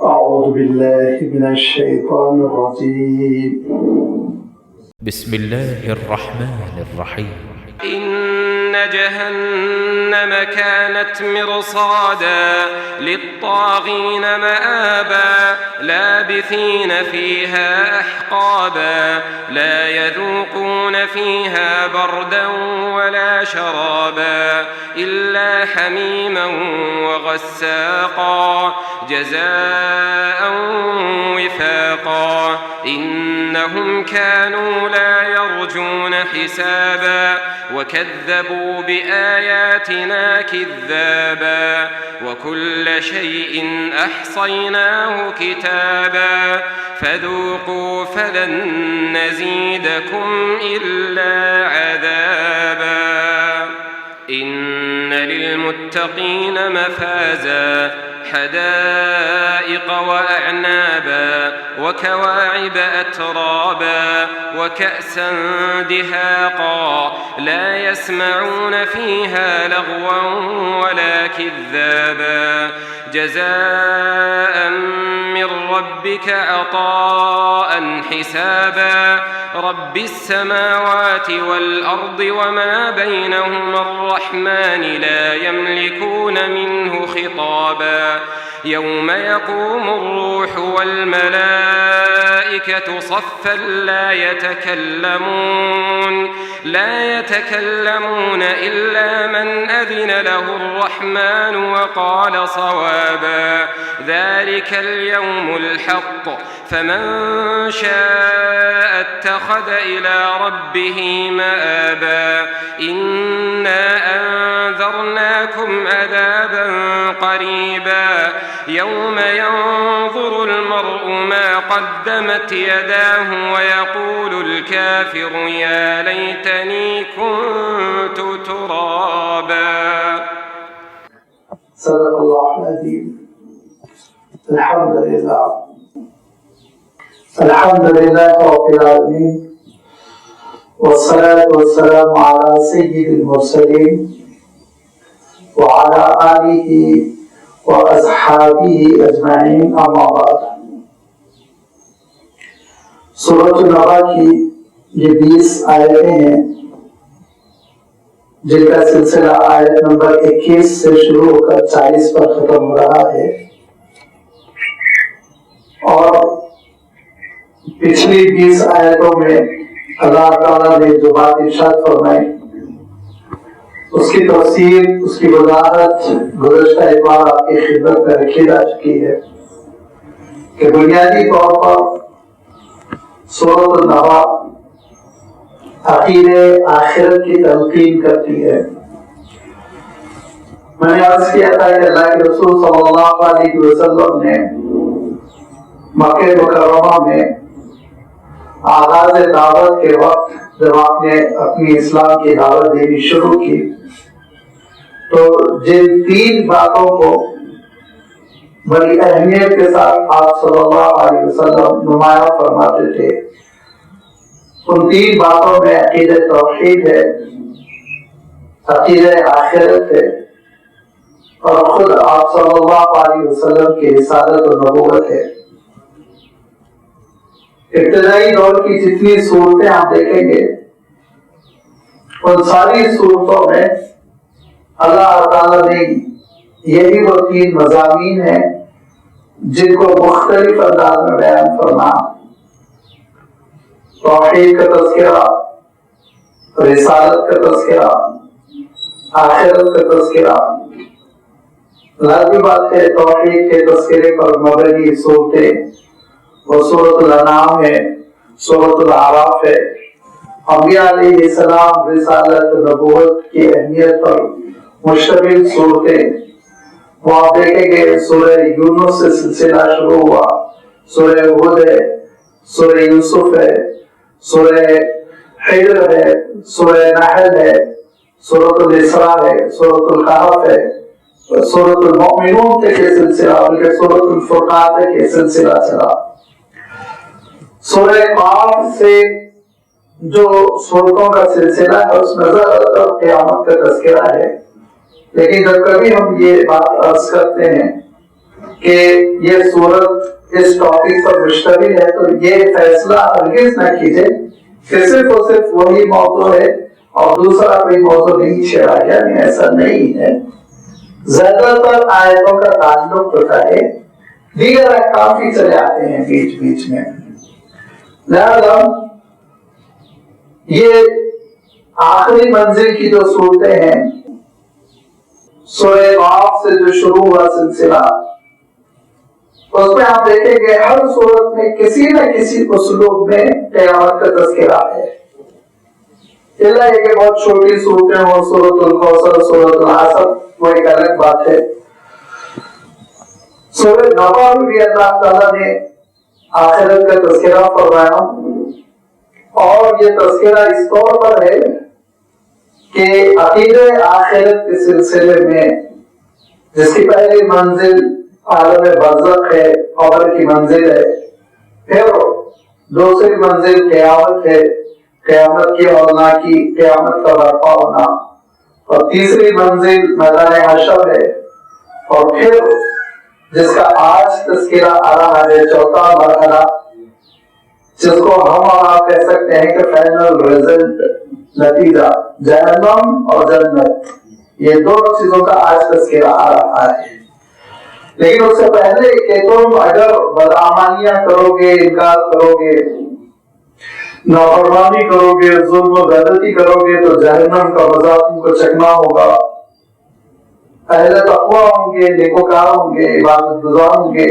أعوذ بالله من الشيطان الرجيم. بسم الله الرحمن الرحيم. إن جهنم كانت مرصادا للطاغين مآبا لابثين فيها أحقابا لا يذوقون فيها بردا ولا شرابا إلا حميما وغساقا جزاء وفاقا إنهم كانوا لا يرجون حسابا وكذبوا بآياتنا كذابا وكل شيء أحصيناه كتابا فذوقوا فلن نزيدكم إلا عذابا إن للمتقين مفازا حدائق وأعنابا وكواعب أترابا وكأسا دهاقا لا يسمعون فيها لغوا ولا كذابا جزاء من ربك عطاء حسابا رب السماوات والأرض وما بينهما الرحمن لا يملكون منه خطابا يوم يقوم الروح والملائكة صفا لا يتكلمون إلا من أذن له الرحمن وقال صوابا ذلك اليوم الحق فمن شاء اتخذ إلى ربه مآبا إنا أنذرناكم عذابا قريبا يوم ينظر المرء ما قدمت يداه ويقول الكافر يا ليتني كنت ترابا. صدق الله العظيم. الحمد لله رب العالمين والصلاة والسلام على سيد المرسلين وعلى آله وأصحابه أجمعين أما بعد. سورۃ النبا کی یہ 20 آیتیں ہیں جن کا سلسلہ آیت نمبر 21 سے شروع ہو کر 40 پر ختم ہو رہا ہے، اور پچھلی 20 آیتوں میں اللہ تعالیٰ نے جو بات ارشاد فرمائی اس کی تفسیر، اس کی وضاحت گزشتہ ایک بار آپ کی خدمت میں رکھی جا چکی ہے کہ بنیادی طور پر سورۃ النبا عقیدہ آخرت کی تلقین کرتی ہے۔ میں نے عرض کیا تھا کہ اللہ کے رسول صلی اللہ علیہ وسلم نے مکہ مکرمہ میں آغاز دعوت کے وقت جب آپ نے اپنی اسلام کی دعوت دینی شروع کی تو جن 3 باتوں کو بڑی اہمیت کے ساتھ آپ صلی اللہ علیہ وسلم نمایاں فرماتے تھے، ان 3 باتوں میں عقیدہ توحید ہے، عقیدہ آخرت ہے، اور خود آپ صلی اللہ علیہ وسلم کی رسالت و نبوت ہے۔ ابتدائی دور کی جتنی صورتیں آپ دیکھیں گے ان ساری صورتوں میں اللہ تعالیٰ نے یہی وہ 3 مضامین ہیں جن کو مختلف انداز میں بیان فرما، توحید کا تذکرہ، رسالت کا تذکرہ، آخرت کا تذکرہ۔ لازمی بات ہے توحید کے تذکرے پر مبنی صورتیں وہ سورۃ الانعام ہے، سورۃ الاعراف ہے، انبیاء علیہ السلام رسالت نبوت کی اہمیت پر مشتمل صورتیں۔ وہ آپ دیکھیں گے سورہ یونس سے سلسلہ شروع ہوا، سورہ ہود ہے، سورہ یوسف ہے، سورہ حجر ہے، سورہ نحل ہے، سورۃ الاسراء ہے، سورۃ الکہف ہے، سورۃ المؤمنون تک یہ سلسلہ، بلکہ سورۃ الفرقان تک یہ سلسلہ چلا۔ سورہ قاف سے جو صورتوں کا سلسلہ ہے اس میں زیادہ تر قیامت کا تذکرہ ہے، لیکن جب کبھی ہم یہ بات عرض کرتے ہیں کہ یہ صورت اس ٹاپک پر مشتمل ہے تو یہ فیصلہ ہرگز نہ کیجیے کہ صرف اور صرف وہی موضوع ہے اور دوسرا کوئی موضوع نہیں چھیڑا گیا، نہیں، ایسا نہیں ہے۔ زیادہ تر آیتوں کا تعلق ہوتا ہے، دیگر احکام بھی چلے آتے ہیں بیچ بیچ میں۔ لہذا یہ آخری منزل کی جو صورتیں ہیں، سورہ قاف سے جو شروع ہوا سلسلہ، اس میں آپ دیکھیں کہ ہر صورت میں کسی نہ کسی اسلوب میں قیامت کا تذکرہ ہے۔ اللہ یہ کہ بہت چھوٹی صورتیں ہوں، سورۃ الکوثر، سورۃ العصر، وہ ایک الگ بات ہے۔ سورہ نبا میں بھی اللہ تعالیٰ نے آخرت کا تذکرہ فرمایا، اور یہ تذکرہ اس طور پر ہے کہ عقیدہ آخرت کے سلسلے میں جس کی پہلی منزل عالم برزخ ہے، قبر کی منزل ہے، پھر دوسری منزل قیامت ہے، قیامت کی ہونا کی، قیامت کا برپا ہونا، اور تیسری منزل میدان حشر ہے، اور پھر جس کا آج تذکرہ آ رہا ہے چوتھا مرحلہ، جس کو ہم اور آپ کہہ سکتے ہیں کہ فائنل رزلٹ، نتیجہ، جہنم اور جنت، یہ دونوں چیزوں کا آج تذکرہ آ رہا ہے۔ لیکن اس سے پہلے کہ تم اگر بدعمالیاں کرو گے، انکار کرو گے، نافرمانی کرو گے، ظلم و زیادتی کرو گے تو جہنم کا مزہ تم کو چکھنا ہوگا۔ اہل تقویٰ ہوں گے، نیکوکار ہوں گے، عبادت گزار ہوں گے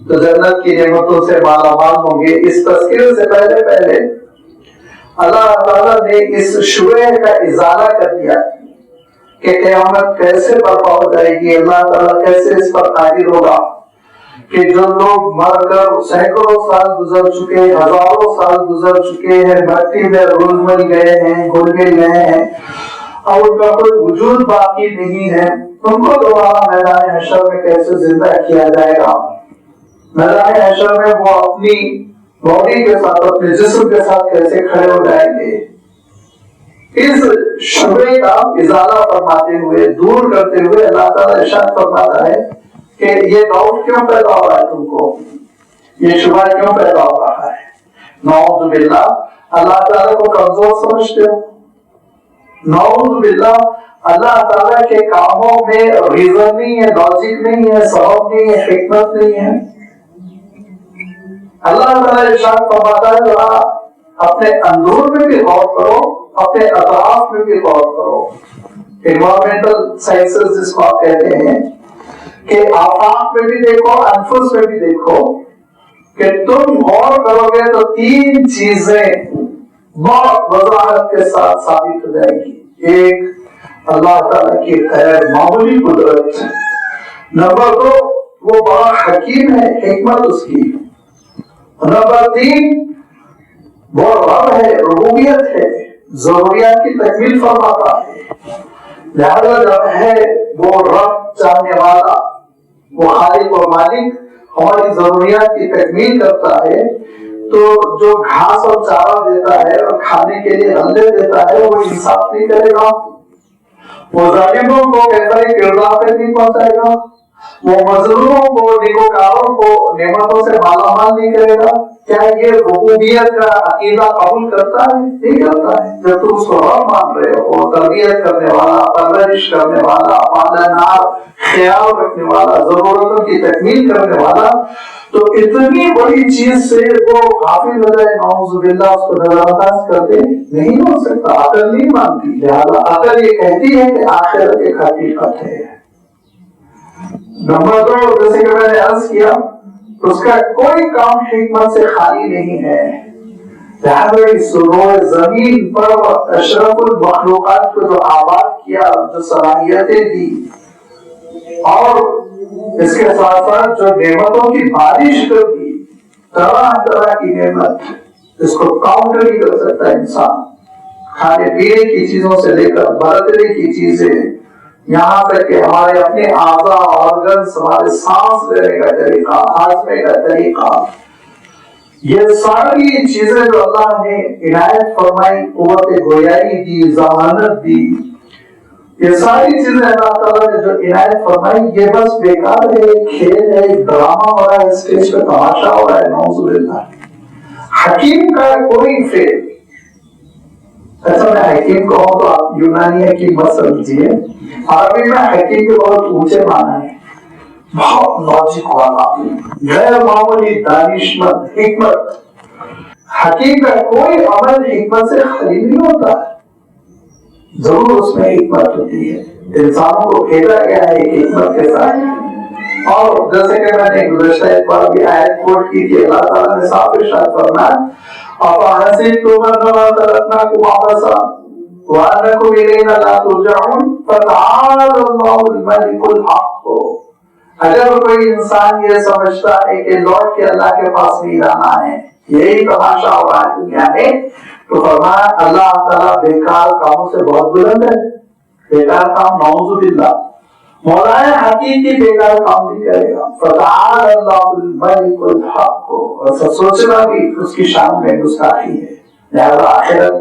تو جنت کی نعمتوں سے مالا مال ہوں گے۔ اس تذکرے سے پہلے اللہ تعالیٰ نے اس شبہ کا ازالہ کر دیا کہ قیامت کیسے برپا ہو جائے گی، اللہ تعالیٰ کیسے اس پر قادر ہوگا کہ جو لوگ مر کر سینکڑوں سال گزر چکے، ہزاروں سال گزر چکے ہیں، مٹی میں رول مل گئے ہیں، گل مل گئے ہیں اور ان کا کوئی وجود باقی نہیں ہے، ان کو دوبارہ میدان حشر میں کیسے زندہ کیا جائے گا۔ میدان حشر میں وہ اپنی باڈی کے ساتھ، اپنے جسم کے ساتھ کیسے کھڑے ہو جائیں گے۔ اس شبہ کا ازالہ فرماتے ہوئے، دور کرتے ہوئے اللہ تعالیٰ ارشاد فرماتا ہے کہ یہ ڈاؤٹ کیوں پیدا ہو رہا ہے تم کو، یہ شبہ کیوں پیدا ہو رہا ہے۔ نعوذ باللہ، اللہ تعالیٰ کو کمزور سمجھتے ہو، نعوذ باللہ، اللہ تعالیٰ کے کاموں میں ریزن نہیں ہے، لاجک نہیں ہے، سبب نہیں ہے، حکمت نہیں ہے۔ اللہ تعالیٰ ارشاد فرماتا ہے ذرا اپنے اندور میں بھی غور کرو، اپنے اطراف میں بھی غور کرو۔ انوائرمنٹل سائنسز جس کو آپ کہتے ہیں کہ آفاق میں بھی دیکھو، انفس میں بھی دیکھو، کہ تم غور کرو گے تو تین چیزیں بہت وضاحت کے ساتھ ثابت ہو جائے گی۔ ایک، اللہ تعالیٰ کی غیر معمولی قدرت، نمبر دو، وہ بڑا حکیم ہے، حکمت اس کی، نمبر تین، وہ رب ہے، ربوبیت ہے، ضروریات کی تکمیل فرماتا ہے۔ لہذا جب ہے وہ رب چاہنے والا، وہ خالق و مالک، ہماری ضروریات کی تکمیل کرتا ہے تو جو گھاس اور چارہ دیتا ہے اور کھانے کے لیے غلے دیتا ہے وہ انصاف نہیں کرے گا، وہ ظالموں کو بہتری کردار تک نہیں پہنچائے گا، وہ مظلوموں کو، نیکوکاروں کو نعمتوں سے مالا مال نہیں کرے گا۔ کیا یہ ربوبیت کا عقیدہ قبول کرتا ہے؟ نہیں کرتا ہے۔ جب تم اس کو رب مان رہے ہو، تربیت کرنے والا، پرورش کرنے والا، پالنہار، خیال رکھنے والا، ضرورتوں کی تکمیل کرنے والا، تو اتنی بڑی چیز سے وہ غافل ہو جائے، نعوذ باللہ، اس کو نظر انداز کر دے، نہیں ہو سکتا، عقل نہیں مانتی۔ لہذا عقل یہ کہتی ہے کہ آخرت ایک حقیقت ہے۔ نمبر دو، جیسے کہ میں نے عرض کیا، اس کا کوئی کام حکمت سے خالی نہیں ہے۔ لہذا اس روئے زمین پر اشرف المخلوقات کو جو آباد کیا، جو صلاحیتیں دی، اور اس کے ساتھ ساتھ جو نعمتوں کی بارش کر دی، طرح طرح کی نعمت، اس کو کاؤنٹ نہیں کر سکتا انسان، کھانے پینے کی چیزوں سے لے کر برتنے کی چیزیں، یہاں تک کہ ہمارے اپنے اعضاء، آرگنز، ہمارے سانس لینے کا طریقہ، ہاضمے کا طریقہ، یہ ساری چیزیں جو اللہ نے عنایت فرمائی، قوت گویائی دی، ذہانت دی، یہ ساری چیزیں اللہ تعالیٰ نے جو عنایت فرمائی یہ بس بیکار ہے، ایک کھیل ہے، ایک ڈرامہ ہو رہا ہے، اسٹیج پہ تماشا ہو رہا ہے، نعوذ باللہ۔ حکیم کا کوئی فیل، اچھا میں حکیم کہوں تو آپ یونانی حکیم مت سمجھیے، عربی میں حکیم کے بہت اونچے معنی ہیں، بہت لاجک والا، غیر معمولی، دانشمند، حکمت۔ حکیم کا کوئی عمل حکمت سے خالی نہیں ہوتا، ضرور اس میں حکمت ہوتی ہے، انسانوں کو بھیجا گیا ہے ایک حکمت کے ساتھ۔ اور جیسے کہ میں نے گزشتہ ایک بار بھی آیت کوٹ کی تھی، اللہ تعالیٰ نے صاف ارشاد فرمایا أَفَحَسِبْتُمْ أَنَّمَا خَلَقْنَاكُمْ عَبَثًا وَأَنَّكُمْ إِلَيْنَا لَا تُرْجَعُونَ فَتَعَالَى اللَّهُ الْمَلِكُ الْحَقُّ۔ اگر کوئی انسان یہ سمجھتا ہے کہ لوٹ کے اللہ کے پاس نہیں جانا ہے، یہی تماشا ہو رہا ہے دنیا میں، تو فرمایا اللہ تعالیٰ بیکار کاموں سے بہت بلند ہے۔ بیکار کام نعوذ باللہ، مولانا حقیقی بیکار کام نہیں کرے گا۔ فتعالى الله الملك الحق، اور سوچنا بھی اس کی شان میں گستاخی ہے۔ لہذا آخرت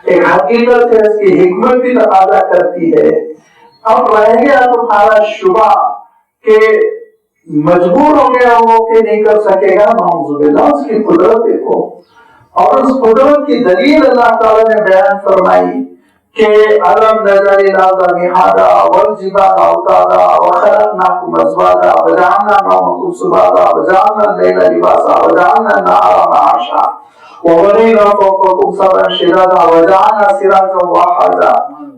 ایک حقیقت ہے، اس کی حکمت بھی تقاضا کرتی ہے۔ اب رہ گیا تمہارا شبہ کہ مجبور ہو گیا ہو کہ نہیں کر سکے گا، نعوذ باللہ، اس کی قدرت دیکھو، اور اس قدرت کی دلیل اللہ تعالیٰ نے بیان فرمائی کہ أَلَمْ نَجْعَلِ الْأَرْضَ مِهَادًا وَالْجِبَالَ أَوْتَادًا وَخَلَقْنَاكُمْ أَزْوَاجًا وَجَعَلْنَا نَوْمَكُمْ سُبَاتًا وَجَعَلْنَا اللَّيْلَ لِبَاسًا وَجَعَلْنَا النَّهَارَ مَعَاشًا وَبَنَيْنَا فَوْقَكُمْ سَبْعًا شِدَادًا وَجَعَلْنَا سِرَاجًا وَهَّاجًا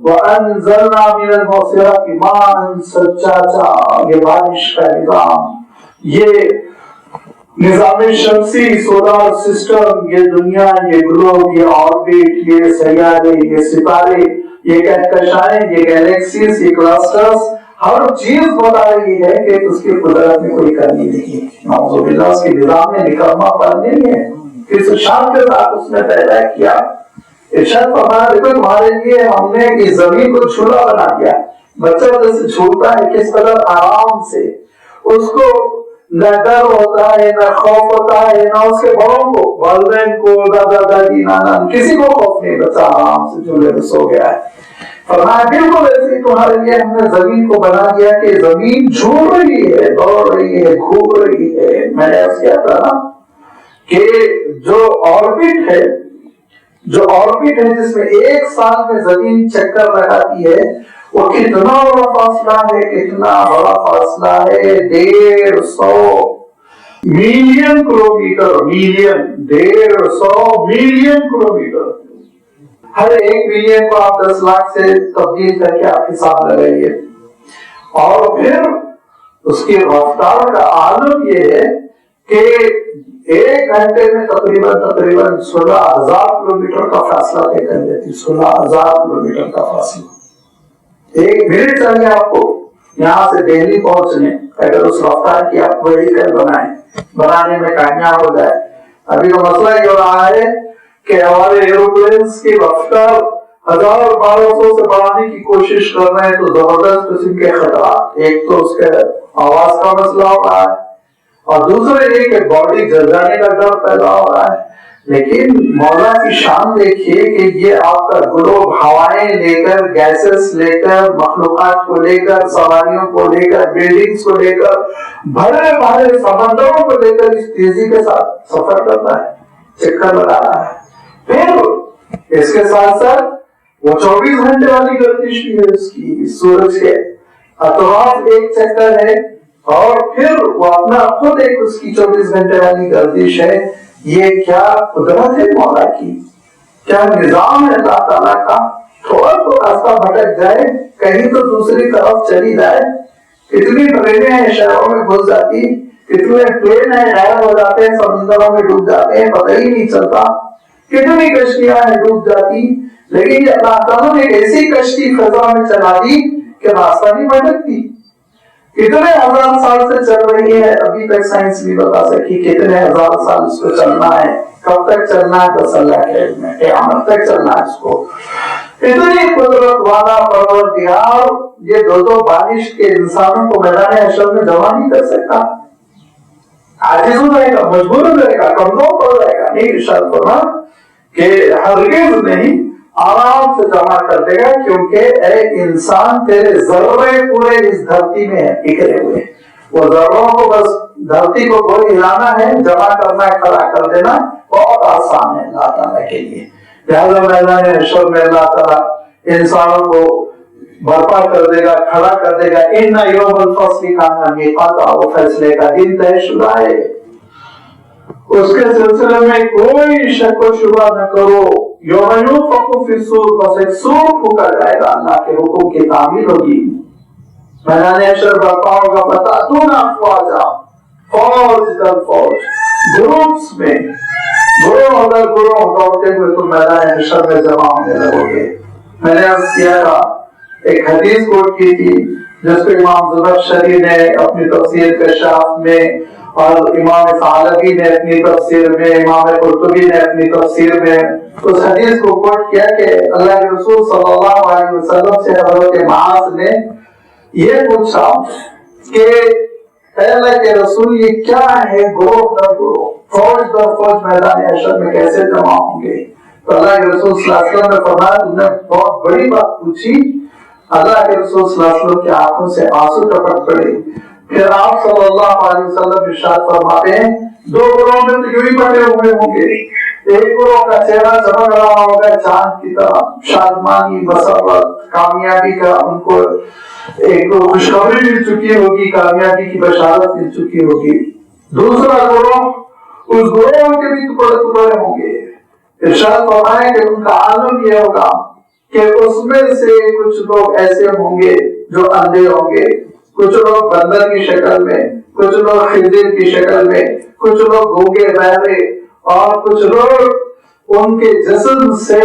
وَأَنزَلْنَا مِنَ الْمُعْصِرَاتِ مَاءً ثَجَّاجًا۔ یہ بارش کا نظام، یہ نظام شمسی، سولار سسٹم، یہ دنیا، یہ گلوب، یہ آربٹ، یہ سیارے، یہ ستارے، یہ کہکشائیں، یہ گیلیکسیز، یہ کلسٹرز، ہر چیز بتا رہی ہے کہ اس کی قدرت میں کوئی کمی نہیں، نعوذ باللہ، اس کے نظام میں نکما پن نہیں ہے، کس شان کے ساتھ اس نے پیدا کیا۔ ارشاد فرمایا دیکھو تمہارے لیے ہم نے اس زمین کو جھولا بنا دیا، بچہ جیسے جھولتا ہے کس قدر آرام سے، اس کو نہ ڈر ہوتا ہے، نہ خوف ہوتا ہے، نہ اس کے بڑوں کو، والدین کو، دادا دادی، نانا، کسی کو خوف نہیں، بچہ آرام سے جھولے میں سو گیا ہے۔ فرمایا بالکل ایسے تمہارے لیے ہم نے زمین کو بنا دیا کہ زمین جھول رہی ہے، دوڑ رہی ہے، گھوم رہی ہے۔ میں نے ایسا کیا تھا نا کہ جو آربٹ ہے جس میں ایک سال میں زمین چکر لگاتی ہے، وہ کتنا بڑا فاصلہ ہے، کتنا بڑا فاصلہ ہے، 150 ملین کلومیٹر، 150 ملین کلومیٹر۔ ہر ایک ملین کو آپ 10 لاکھ سے تبدیل کر کے آپ حساب لگائیے، اور پھر اس کی رفتار کا عالم یہ ہے کہ 1 گھنٹے میں تقریباً 16,000 کلومیٹر کا فاصلہ طے کر دیتی، 16,000 کلومیٹر کا فاصلہ۔ 1 منٹ چاہیے آپ کو یہاں سے دہلی پہنچنے، اگر اس رفتار کی آپ وہیکل بنانے میں کامیاب ہو جائے۔ ابھی تو مسئلہ یہ ہو رہا ہے کہ ہمارے ایروپلینس کی رفتار 1000-1200 سے بڑھانے کی کوشش کر رہے ہیں، تو زبردست قسم کے خطرات، ایک تو اس کے آواز کا مسئلہ ہو رہا ہے، اور دوسرے یہ کہ باڈی جل جانے کا ڈر پیدا ہو رہا ہے۔ لیکن مولا کی شان دیکھیے کہ یہ آپ کا گلوب ہوائیں لے کر، گیسز لے کر، مخلوقات کو لے کر، سواریوں کو لے کر، بلڈنگز کو لے کر، بھرے بھرے سمندروں کو لے کر اس تیزی کے ساتھ سفر کرتا ہے، چکر لگا رہا ہے۔ پھر اس کے ساتھ ساتھ وہ 24 گھنٹے والی گردش بھی ہے اس کی، سورج کے اطراف ایک چکر ہے، اور پھر وہ اپنا خود ایک اس کی 24 گھنٹے والی گردش ہے۔ یہ کیا قدرت ہے مولا کی، کیا نظام ہے اللہ تعالیٰ کا۔ تھوڑا تو راستہ بھٹک جائے، کہیں تو دوسری طرف چلی جائے، کتنی ٹرینیں ہیں شہروں میں گھس جاتی، کتنے پلین ہیں غائب ہو جاتے ہیں، سمندروں میں ڈوب جاتے ہیں، پتہ ہی نہیں چلتا، کتنی کشتیاں ہیں ڈوب جاتی، لیکن اللہ تعالیٰ نے ایسی کشتی فضا میں چلا دی کہ راستہ نہیں بھٹکتی۔ کتنے ہزار سال سے چل رہی ہے، ابھی تک سائنس نہیں بتا سکی کتنے ہزار سال اس کو چلنا ہے، کب تک چلنا ہے، بس اللہ کے علم میں، قیامت تک چلنا ہے اس کو۔ اتنی قدرت والا پروردگار یہ دو بارش کے انسانوں کو میدان حشر میں جمع نہیں کر سکتا، عاجز ہو جائے گا، مجبور ہو جائے گا، کمزور ہو جائے گا۔ نہیں، ارشاد فرمایا کہ ہرگز نہیں، آرام سے جمع کر دے گا، کیونکہ اے انسان تیرے ذرے پورے اس دھرتی میں بکھرے ہوئے، وہ ذروں کو بس دھرتی کو گول ہلانا ہے، جمع کرنا ہے، کھڑا کر دینا بہت آسان ہے اللہ تعالیٰ کے لیے۔ لہٰذا میدان حشر میں اللہ تعالیٰ انسانوں کو برپا کر دے گا، کھڑا کر دے گا۔ ان یوم الفصل کان میقاتا، وہ فیصلے کا دن طے شدہ ہے، اس کے سلسلے میں کوئی شک و شبہ نہ کرو۔ یوم ینفخ فی الصور، بس ایک سور پھونکا جائے گا، اللہ کے حکم کی تعمیل ہوگی، میدان حشر برپا ہوگا۔ فتأتون افواجا، فوج در فوج، گروپس میں، گروہ در گروہ دوڑتے ہوئے تم میدان حشر میں جمع ہونے لگو گے۔ میں نے عرض کیا تھا، ایک حدیث کوٹ کی تھی جس کو امام زمخشری نے اپنی تفسیر کشاف میں، اور امام ثعلبی نے اپنی تفسیر میں، امام قرطبی نے اپنی تفسیر میں اس حدیث کو کوٹ کیا کہ اللہ کے رسول صلی اللہ علیہ وسلم سے حضرت معاذ نے یہ پوچھا کہ اے اللہ کے رسول یہ کیا ہے گروہ در گروہ، فوج در فوج میدان حشر میں کیسے جمع ہوں گے؟ تو اللہ کے رسول صلی اللہ علیہ وسلم نے فرمایا تم نے بہت بڑی بات پوچھی۔ اللہ کے رسول صلی اللہ علیہ وسلم کی آنکھوں سے آنسو ٹپک پڑے۔ پھر آپ صلی اللہ علیہ وسلم ارشاد فرماتے ہیں دو گروہ میں تو یوں ہی بٹے ہوئے ہوں گے، ایک گروہ کا چہرہ چمک رہا ہوگا چاند کی طرح، شادمانی، مسرت، کامیابی کا ان کو ایک خوشخبری مل چکی ہوگی، کامیابی کی بشارت مل چکی ہوگی۔ دوسرا گروہ، اس گروہ کے بھی ٹکڑے ٹکڑے ہوں گے۔ ارشاد فرمایا کہ ان کا عالم یہ ہوگا کہ اس میں سے کچھ لوگ ایسے ہوں گے جو اندھے ہوں گے، کچھ لوگ بندر کی شکل میں، کچھ لوگ خنزیر کی شکل میں، کچھ لوگ گونگے بہرے، اور کچھ لوگ ان کے جسم سے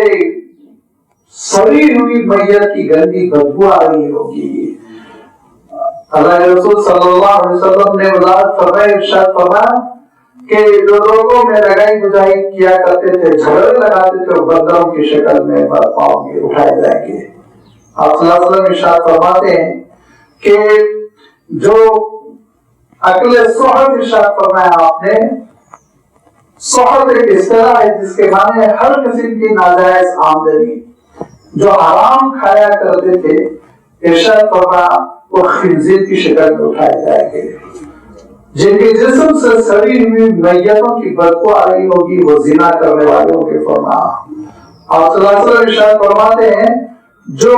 سڑی ہوئی میت کی گندی بدبو آ رہی ہوگی۔ اللہ کے رسول صلی اللہ علیہ وسلم نے وضاحت فرمائی، ارشاد فرمایا کہ جو لوگوں میں لگائی بجائی کیا کرتے تھے، جھگڑے لگاتے تھے، وہ بندروں کی شکل میں برپا ہوں گے، اٹھائے جائیں گے۔ آپ صلی اللہ علیہ وسلم ارشاد فرماتے ہیں کہ جو عقل صحت ارشاد فرمایا آپ نے، صحت ایک اصطلاح ہے جس کے معنی ہے ہر قسم کی ناجائز آمدنی، جو حرام کھایا کرتے تھے، ارشاد فرمایا وہ خنزیر کی شکل میں اٹھائے جائیں گے۔ جن کے جسم سے سڑی ہوئی میتوں کی بدبو آ رہی ہوگی وہ زنا کرنے والوں کے فرمایا۔ آپ صلی اللہ علیہ وسلم ارشاد فرماتے ہیں جو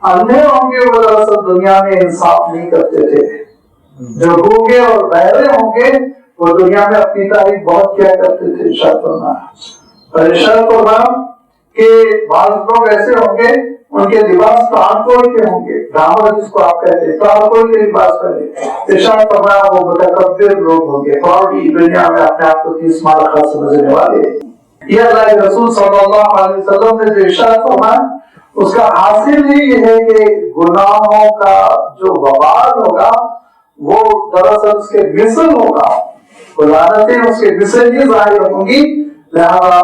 اندھے ہوں گے وہ دراصل دنیا میں انصاف نہیں کرتے تھے، جو گونگے اور بہرے ہوں گے وہ دنیا میں اپنی تعریف بہت کیا کرتے تھے، ارشاد فرمایا۔ اور ارشاد فرمایا کہ بعض لوگ ایسے ہوں گے ان کے لباس تارکول کے ہوں گے، دامن جس کو آپ کہتے ہیں تارکول کے لباس پہنے، ارشاد فرمایا وہ متکبر لوگ ہوں گے، فوری دنیا میں اپنے آپ کو 30 مالخا سمجھنے والے۔ یہ اللہ کے رسول صلی اللہ علیہ وسلم نے جو ارشاد فرمایا اس کا حاصل ہی یہ ہے کہ گناہوں کا جو وبال ہوگا وہ دراصل اس کے مثل ہوگا، لعنتیں اس کے مثل ہی ظاہر ہوں گی۔ لہذا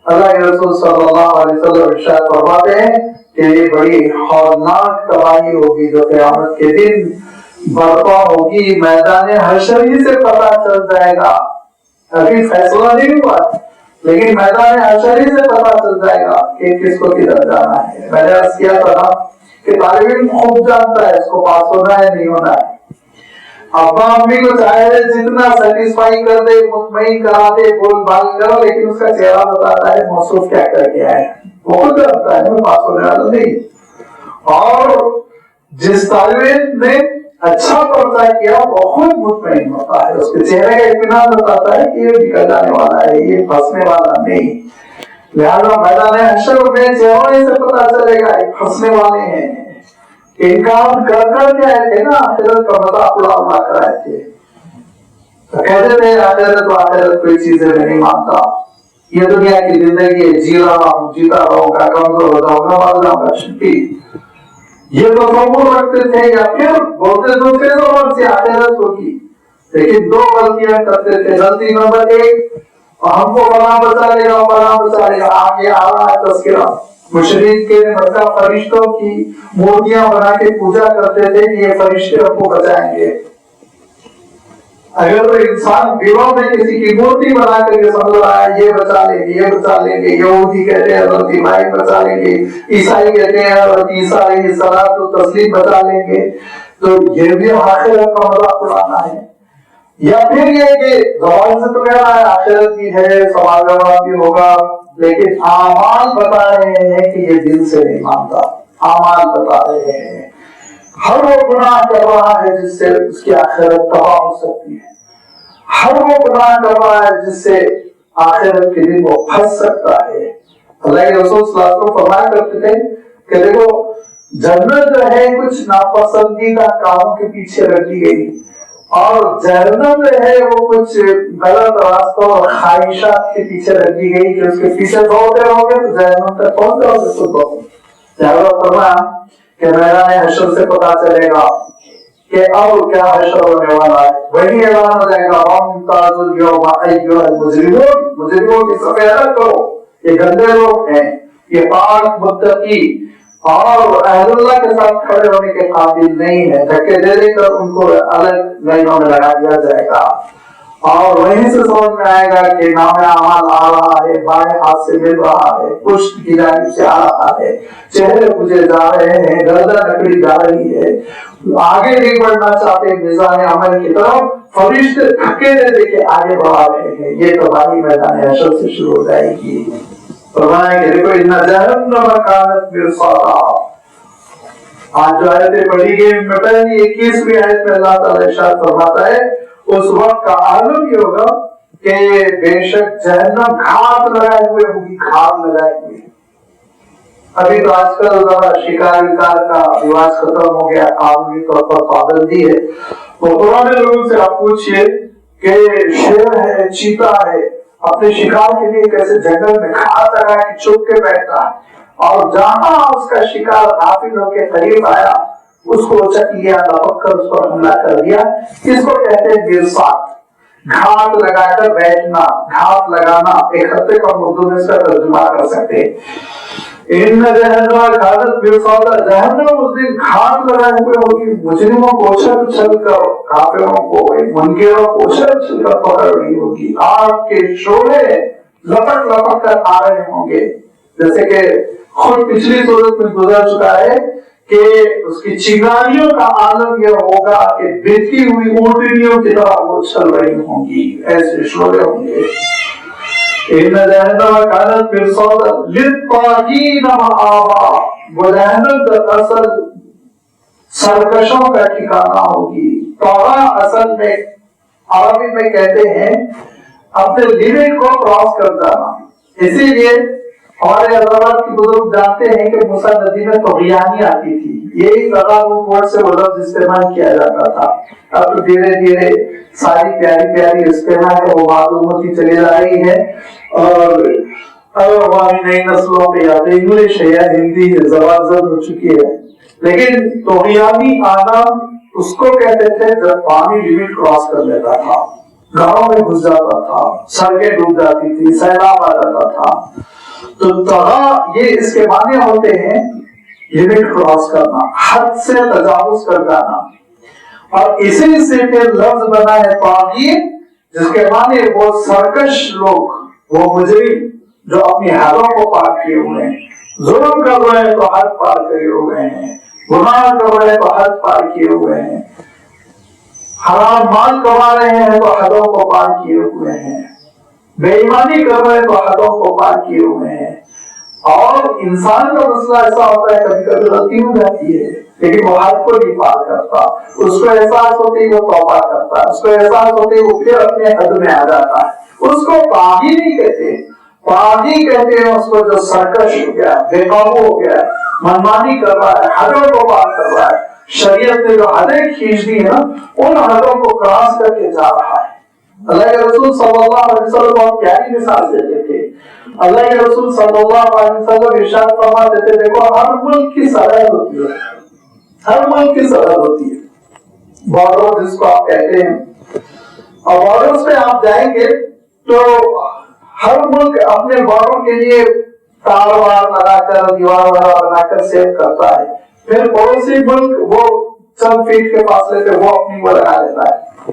اللہ کے رسول صلی اللہ علیہ وسلم ارشاد فرماتے ہیں کہ یہ بڑی ہولناک تباہی ہوگی جو قیامت کے دن برپا ہوگی۔ میدان حشر ہی سے پتہ چل جائے گا، ابھی فیصلہ نہیں ہوا لیکن میدان حشر ہی سے پتہ چل جائے گا کہ کس کو کدھر جانا ہے۔ میں نے عرض کیا تھا کہ طالب علم خوب جانتا ہے اس کو پاس ہونا ہے نہیں ہونا ہے، ابا امی کو چاہے جتنا سیٹسفائی کر دے، مطمئن کرا دے، بول بال کرو، لیکن اس کا چہرہ بتاتا ہے موصوف کیا کر کے آئے، وہ خود جانتا ہے میں پاس ہونے والا نہیں۔ اور جس طالب علم نے اچھا پرچہ کیا وہ خود مطمئن ہوتا ہے، اس کے چہرے کا اطمینان بتاتا ہے کہ یہ نکل جانے والا ہے، یہ پھنسنے والا نہیں۔ لہذا میدان حشر میں چہرے سے پتہ چلے گا یہ پھنسنے والے ہیں، انکار کر کر کے آئے تھے نا، آخرت کا مذاق اڑا کر آئے تھے، تو کہتے تھے آخرت و آخرت کوئی چیزیں میں نہیں مانتا، یہ دنیا کی زندگی ہے، جی رہا ہوں، جیتا رہوں گا، کمزور ہو جاؤں گا، مر جاؤں گا، چھٹی، یہ تصور رکھتے تھے۔ یا پھر بولتے دوسرے زبان سے آخرت ہوگی، لیکن دو غلطیاں کرتے تھے۔ غلطی نمبر 1، ہم کو فلاں بچا لے گا، فلاں بچا لے گا، آگے آ رہا ہے تذکرہ، مشرک کے مکہ فرشتوں کی مورتیاں بنا کے پوجا کرتے تھے کہ یہ فرشتے ہم کو بچائیں گے۔ اگر انسان دلوں میں کسی کی مورتی بنا کر کے سمجھ رہا ہے یہ بچا لیں گے، یہ بچا لیں گے، یہودی کہتے ہیں حضرت ابراہیم بچا لیں گے، عیسائی کہتے ہیں حضرت عیسیٰ علیہ الصلوۃ والتسلیم بچا لیں گے، تو یہ بھی آخرت کا مذاق اڑانا ہے۔ یا پھر یہ کہ زبان سے تو کہہ رہا ہے آخرت بھی ہے، سوال جواب بھی ہوگا، لیکن اعمال بتا رہے ہیں کہ یہ دل سے نہیں مانتا، اعمال بتا رہے ہیں۔ ہر وہ گناہ کر رہا ہے جس سے اس کی آخرت تباہ ہو سکتی ہے، ہر وہ گناہ کر رہا ہے جس سے آخرت کے دن وہ پھنس سکتا ہے۔ اللہ کے رسول صلی اللہ علیہ وسلم فرمایا کرتے تھے کہ دیکھو جنت جو ہے کچھ ناپسندیدہ کاموں کے پیچھے رکھی گئی، اور جہنم جو ہے وہ کچھ غلط راستوں اور خواہشات کے پیچھے رکھی گئی کہ اس کے پیچھے دوڑتے رہو گے تو جہنم تک پہنچ جاؤ گے خود بخود۔ لہٰذا فرمایا کہ میدان حشر سے پتا چلے گا کہ اب کیا حشر ہونے والا ہے، وہی اعلان ہو جائے گا وَامْتَازُوا الْيَوْمَ أَيُّهَا الْمُجْرِمُونَ، مجرموں کی صفحے الگ کرو، یہ گندے لوگ ہیں، یہ پاک متقی اور اہل اللہ کے ساتھ کھڑے ہونے کے قابل نہیں ہے، دھکے دے دے کر ان کو الگ لائنوں میں لگا دیا جائے گا، اور وہیں سے سمجھ میں آئے گا کہ نام اعمال آ رہا ہے، بائیں ہاتھ سے مل رہا ہے، پشت کی جانب سے آ رہا ہے، چہرے پوجے جا رہے ہیں، گردن اکڑی جا رہی ہے، آگے نہیں بڑھنا چاہتے میزان عمل کی طرف، فرشتے دھکے دے دے کے آگے بڑھا رہے ہیں، یہ تباہی میدان حشر سے شروع ہو جائے گی۔ فرمایا کہ دیکھو ان جہنم کانت مرصادا، آج جو آیتیں پڑھی گئی ان میں پہلی 21ویں آیت میں اللہ تعالیٰ ارشاد فرماتا ہے اس وقت کا عالم یہ ہوگا کہ بے شک جہنم گھات لگائے ہوئے ہوگی، گھات لگائے ہوئے۔ ابھی تو آج کل ذرا شکار وکار کا رواج ختم ہو گیا، قانونی طور پر پابندی ہے، تو پرانے لوگوں سے آپ پوچھئے کہ شیر ہے، چیتا ہے، اپنے شکار کے لیے کیسے جنگل میں گھات لگا کے چھپ کے بیٹھتا ہے، اور جہاں اس کا شکار غافل ہو کے قریب آیا اس کو چک لیا، لپک کر اس پر حملہ کر دیا۔ اس کو کہتے ہیں مرصاد، گھات لگا کر بیٹھنا، گھات لگانا، ایک خطے کا اردو میں اس کا ترجمہ کر سکتے ہیں۔ ان جہنم کانت مرصادا، جہنم اس دن گھات لگائے ہوئے ہوگی، مجرموں کو اچھل اچھل کر، کافروں کو، منکروں کو اچھل اچھل کر پکڑ رہی ہوگی، آگ کے شعلے لپٹ لپٹ کر آ رہے ہوں گے، جیسے کہ خود پچھلی صورت میں گزر چکا ہے کہ اس کی چنگاریوں کا عالم یہ ہوگا کہ بہتی ہوئی اونٹنیوں کی طرح وہ چل رہی ہوں گی، ایسے شعلے ہوں گے۔ ان جہنم کانت مرصادا للطاغین مآبا، وہ جہنم دراصل سرکشوں کا ٹھکانہ ہوگی۔ طغا اصل میں عربی میں کہتے ہیں اپنے لیمٹ کو کراس کر جانا، اسی لیے ہمارے حضرات کی بزرگ جانتے ہیں کہ موسیٰ ندی میں طغیانی آتی تھی، یہی تغابن ورڈ سے وہ لفظ استعمال کیا جاتا تھا۔ اب تو دھیرے دھیرے ساری پیاری پیاری اصطلاح ہے وہ معلوم ہوتی چلی جا رہی ہے، اور اب ہماری نئی نسلوں پہ یا تو انگلش ہے یا ہندی ہے، زبان زد ہو چکی ہے، لیکن طغیانی آنا اس کو کہتے تھے جب پانی لیمٹ کراس کر لیتا تھا، گاؤں میں گھس جاتا تھا، سڑکیں ڈوب جاتی تھی، سیلاب آ جاتا تھا، تو طغا یہ اس کے معنی ہوتے ہیں لمٹ کراس کرنا، حد سے تجاوز کر جانا، اور اسی سے پھر لفظ بنا ہے طاغی، جس کے معنی وہ سرکش لوگ، وہ مجرم جو اپنی حدوں کو پار کیے ہوئے ہیں، ظلم کر رہے ہیں تو حد پار کیے ہوئے ہیں، گناہ کر رہے ہیں تو حد پار کیے ہوئے ہیں، حرام مال کما رہے ہیں تو حدوں کو پار کیے ہوئے ہیں، بے ایمانی کر رہے ہیں تو حدوں کو پار کیے ہوئے ہیں۔ اور انسان کا مسئلہ ایسا ہوتا ہے کبھی کبھی غلطی ہو جاتی ہے لیکن وہ حد کو نہیں پار کرتا، اس کو احساس ہوتے ہی وہ توبہ کرتا ہے، اس کو احساس ہوتے ہی وہ پھر اپنے حد میں آ جاتا ہے، اس کو طاغی نہیں کہتے، طاغی کہتے ہیں اس کو جو سرکش ہو گیا، بے قابو ہو گیا، منمانی کر رہا ہے، حدوں کو پار کر رہا ہے، شریعت نے جو حدیں کھینچ دی ہیں ان حدوں کو کراس کر کے جا رہا ہے۔ اللہ کے رسول صلی اللہ علیہ وسلم بہت پیاری مثال دیتے تھے، اللہ کے رسول صلی اللہ علیہ وسلم ارشاد فرماتے تھے دیکھو ہر ملک کی سرحد ہوتی ہے، ہر ملک کی سرحد ہوتی ہے، بارڈر جس کو آپ کہتے ہیں، اور بارڈرز پہ آپ جائیں گے تو ہر ملک اپنے بارڈر کے لیے تار وار لگا کر، دیوار وغیرہ بنا کر سیو کرتا ہے، پھر پڑوسی ملک وہ چند فیٹ کے فاصلے پہ وہ اپنی وہ لگا لیتا ہے،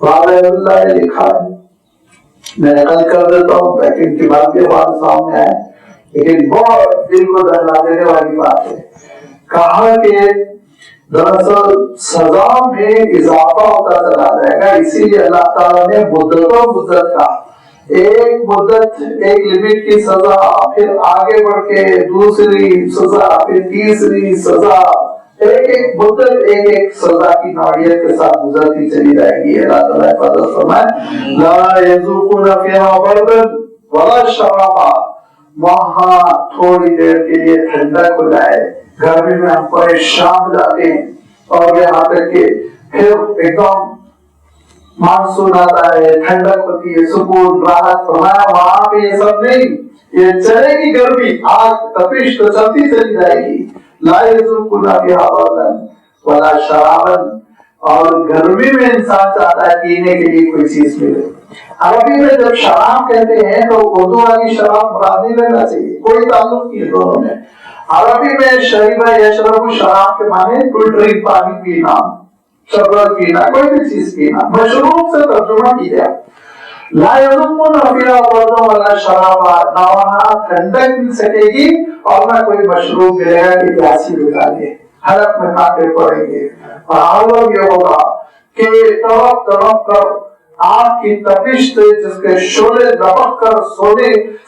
بابا اللہ نے لکھا ہے، میں نقل کر دیتا ہوں تاکہ ان کی بات بھی ہمارے سامنے آئے، لیکن بہت دل کو دہلا دینے والی بات ہے۔ کہا کہ دراصل سزا میں اضافہ ہوتا چلا جائے گا، اسی لیے اللہ تعالیٰ نے مدت کا ایک مدت، ایک لمٹ کی سزا، پھر آگے بڑھ کے دوسری سزا، پھر تیسری سزا، ایک مدت ایک سزا کی نوعیت کے ساتھ گزرتی چلی جائے گی۔ اللہ تعالیٰ فضل فرمائے لا یذوقون فیہا بردا ولا شرابا، وہاں تھوڑی دیر کے لیے ٹھنڈک ہو جائے، گرمی میں ہم پریشان جاتے ہیں، اور یہاں تک کہ پھر ایک دم مانسون آتا ہے، ٹھنڈک ہوتی ہے، سکون راحت، فرمایا وہاں پہ یہ سب نہیں، یہ چلے گی گرمی، آگ تپش تو چلتی چلی جائے گی۔ لا یذوقون فیہا بردا ولا شرابا، اور گرمی میں انسان چاہتا ہے پینے کے لیے کوئی چیز ملے۔ عربی میں جب شراب کہتے ہیں تو اردو والی شراب مراد نہیں لینا چاہیے، کوئی تعلق نہیں ہے دونوں میں۔ عربی میں شریب یشرب شراب کے معنی کوئی ڈرنک، پانی پینا، شربت پینا، کوئی بھی چیز پینا، مشروب سے ترجمہ کیا۔ لا یذوقون فیہا بردا ولا شرابا، نہ وہاں ٹھنڈک مل سکے گی اور نہ کوئی مشروب ملے گا کہ پیاسی بجھا لے، حلق میں کانٹے پڑیں گے۔ اور عالم یہ ہوگا کہ تڑپ تڑپ کر آگ کی تپش سے جس کے شعلے لپک کر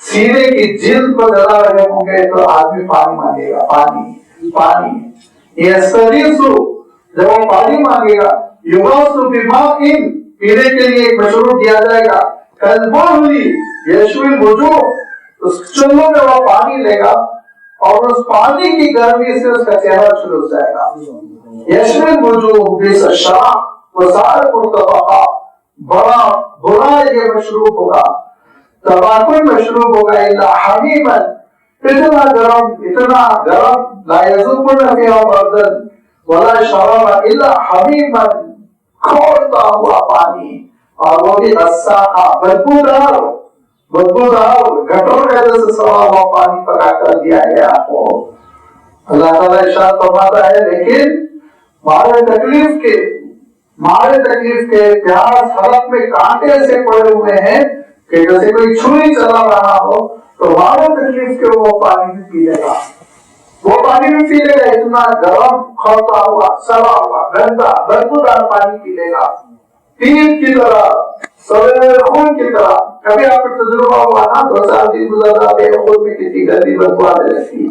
سینے کی جلد کو جلا رہے ہوں گے تو آدمی پانی مانگے گا، پانی پانی۔ یہ استغیثو، جب وہ پانی مانگے گا، یغاث بماء، پینے کے لیے ایک مشروب دیا جائے گا، کالمہل یشوی الوجوہ، اس چلوں میں وہ پانی لے گا اور اس پانی کی گرمی سے اس کا چہرہ چھلک جائے گا۔ یشوی الوجوہ بئس الشراب وساءت مرتفقہ، بڑا برا یہ مشروب ہوگا، تباکل مشروب ہوگا، الا حمیما، اتنا گرم، لا یذوقون فیہا بردا ولا شرابا الا حمیما، کھولتا ہوا پانی، اور وہ بھی غساقا، بدبودار گٹر میں سے سوا ہوا پانی پکا کر دیا گیا آپ کو۔ اللہ تعالیٰ ارشاد فرماتا ہے لیکن مارے تکلیف کے پیاس حلق میں کانٹے سے پڑے ہوئے ہیں کہ جیسے کوئی چھری چلا رہا ہو، تو مارے تکلیف کے وہ پانی بھی پی لے گا، اتنا گرم، کھولتا ہوا، سڑا ہوا، گندا، بدبودار پانی پی لے گا، تین کی طرح، سویر خون کی طرح۔ کبھی آپ کو تجربہ ہوا نا، 2 دن گزر جاتے ہیں، خود میں کتنی گندی بدبو آنے لگتی،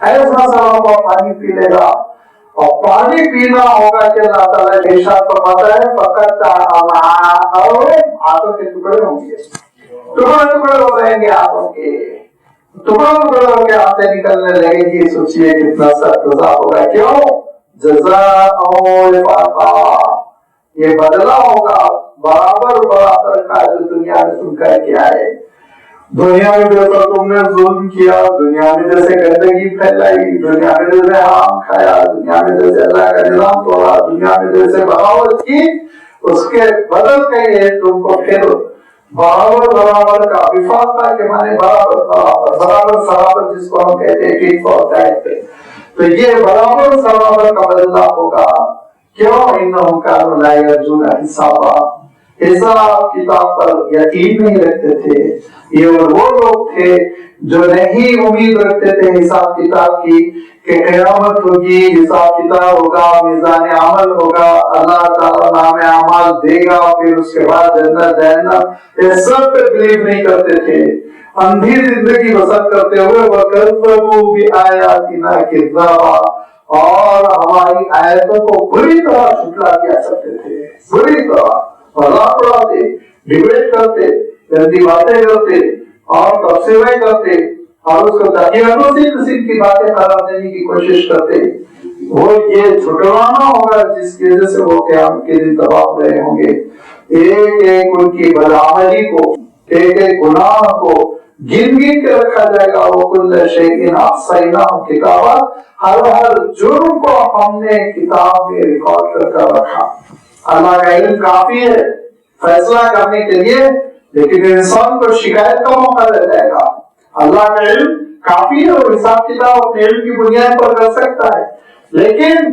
ایسا سڑا ہوا پانی پی لے گا۔ اور پانی پینا ہوگا کہ اللہ تعالیٰ نے ارشاد فرماتا ہے فقط ہاتھوں کے ٹکڑے ہوں گے، ٹکڑے ہو جائیں گے، ہاتھوں کے ٹکڑے ہو کے آنکھیں نکلنے لگے گی۔ سوچئے کتنا سخت عذاب ہوگا، کیوں؟ جزاء وفاقا، یہ بدلہ ہوگا برابر کا جو دنیا میں تم کر کے آئے۔ دنیا میں جیسا تم نے ظلم کیا، دنیا میں جیسے گندگی پھیلائی، دنیا میں جیسے حرام کھایا، دنیا میں جیسے اللہ کا نظام توڑا، دنیا میں جیسے بغاوت کی، اس کے بدل کے یہ تم کو پھر برابر کا وفاقہ کے معنی برابر سرابر جس کو ہم کہتے ہیں ٹھیک ہوتا ہے، تو یہ برابر سرابر کا بدلہ ہوگا۔ کیوں؟ انہم کانوا لا یرجون حسابا، حساب کتاب پر یقین نہیں رکھتے تھے۔ یہ وہ لوگ تھے جو نہیں امید رکھتے تھے حساب کتاب کی کہ قیامت ہوگی، حساب کتاب ہوگا، میزان عمل ہوگا، اللہ تعالیٰ نام اعمال دے گا، پھر اس کے بعد جنت جہنم، یہ سب پہ بلیو نہیں کرتے تھے۔ اندھی زندگی بسر کرتے ہوئے وَكَذَّبُوا بِآيَاتِنَا كِذَّابًا، اور ہماری آیتوں کو بری طرح جھٹلا دیا کرتے تھے، بری طرح مذاق اڑاتے، ڈیبیٹ کرتے، گندی باتیں کرتے اور تبصرے کرتے اور اس کو دقیقتوں سے کی باتیں قرار دینے کی کوشش کرتے۔ وہ یہ جھٹلانا ہوگا جس کی وجہ سے وہ قیامت کے دن تباہ ہو رہے ہوں گے۔ ایک ایک ان کی بدعملی کو، ایک ایک گناہ کو گن گن کے رکھا جائے گا۔ وَكُلَّ شَيْءٍ أَحْصَيْنَاهُ كِتَابًا، ہر جرم کو ہم نے کتاب میں ریکارڈ کر رکھا۔ اللہ کا علم کافی ہے فیصلہ کرنے کے لیے، لیکن انسان کو شکایت کا موقع دے جائے گا۔ اللہ کا علم کافی ہے، اور حساب کتاب اپنے علم کی بنیاد پر کر سکتا ہے، لیکن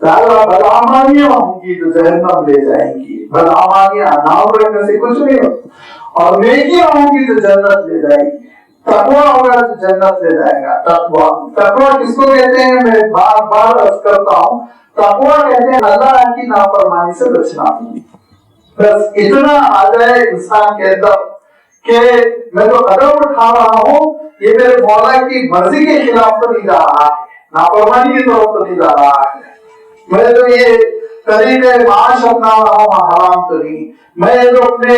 بدعمانیاں ہوں گی جو جہنم لے جائیں گی، بدعمانیاں نام رکھنے سے کچھ نہیں ہوتا، اور نیکیاں ہوں گی جو جنت لے جائیں گی، تقویٰ ہوگا جو جنت لے جائے گا۔ تقویٰ کس کو کہتے ہیں؟ میں بار بار عرض کرتا ہوں، تقویٰ کہتے ہیں اللہ کی نافرمانی سے بچنا۔ بس اتنا آ جائے انسان کے اندر کہ میں تو قدم اٹھا رہا ہوں، یہ میرے مولا کی مرضی کے خلاف تو نہیں جا رہا ہے، نافرمانی کی طرف تو نہیں جا رہا ہے، میں تو یہ طریقے معاش اپنا رہا ہوں حرام تو نہیں، میں جو اپنے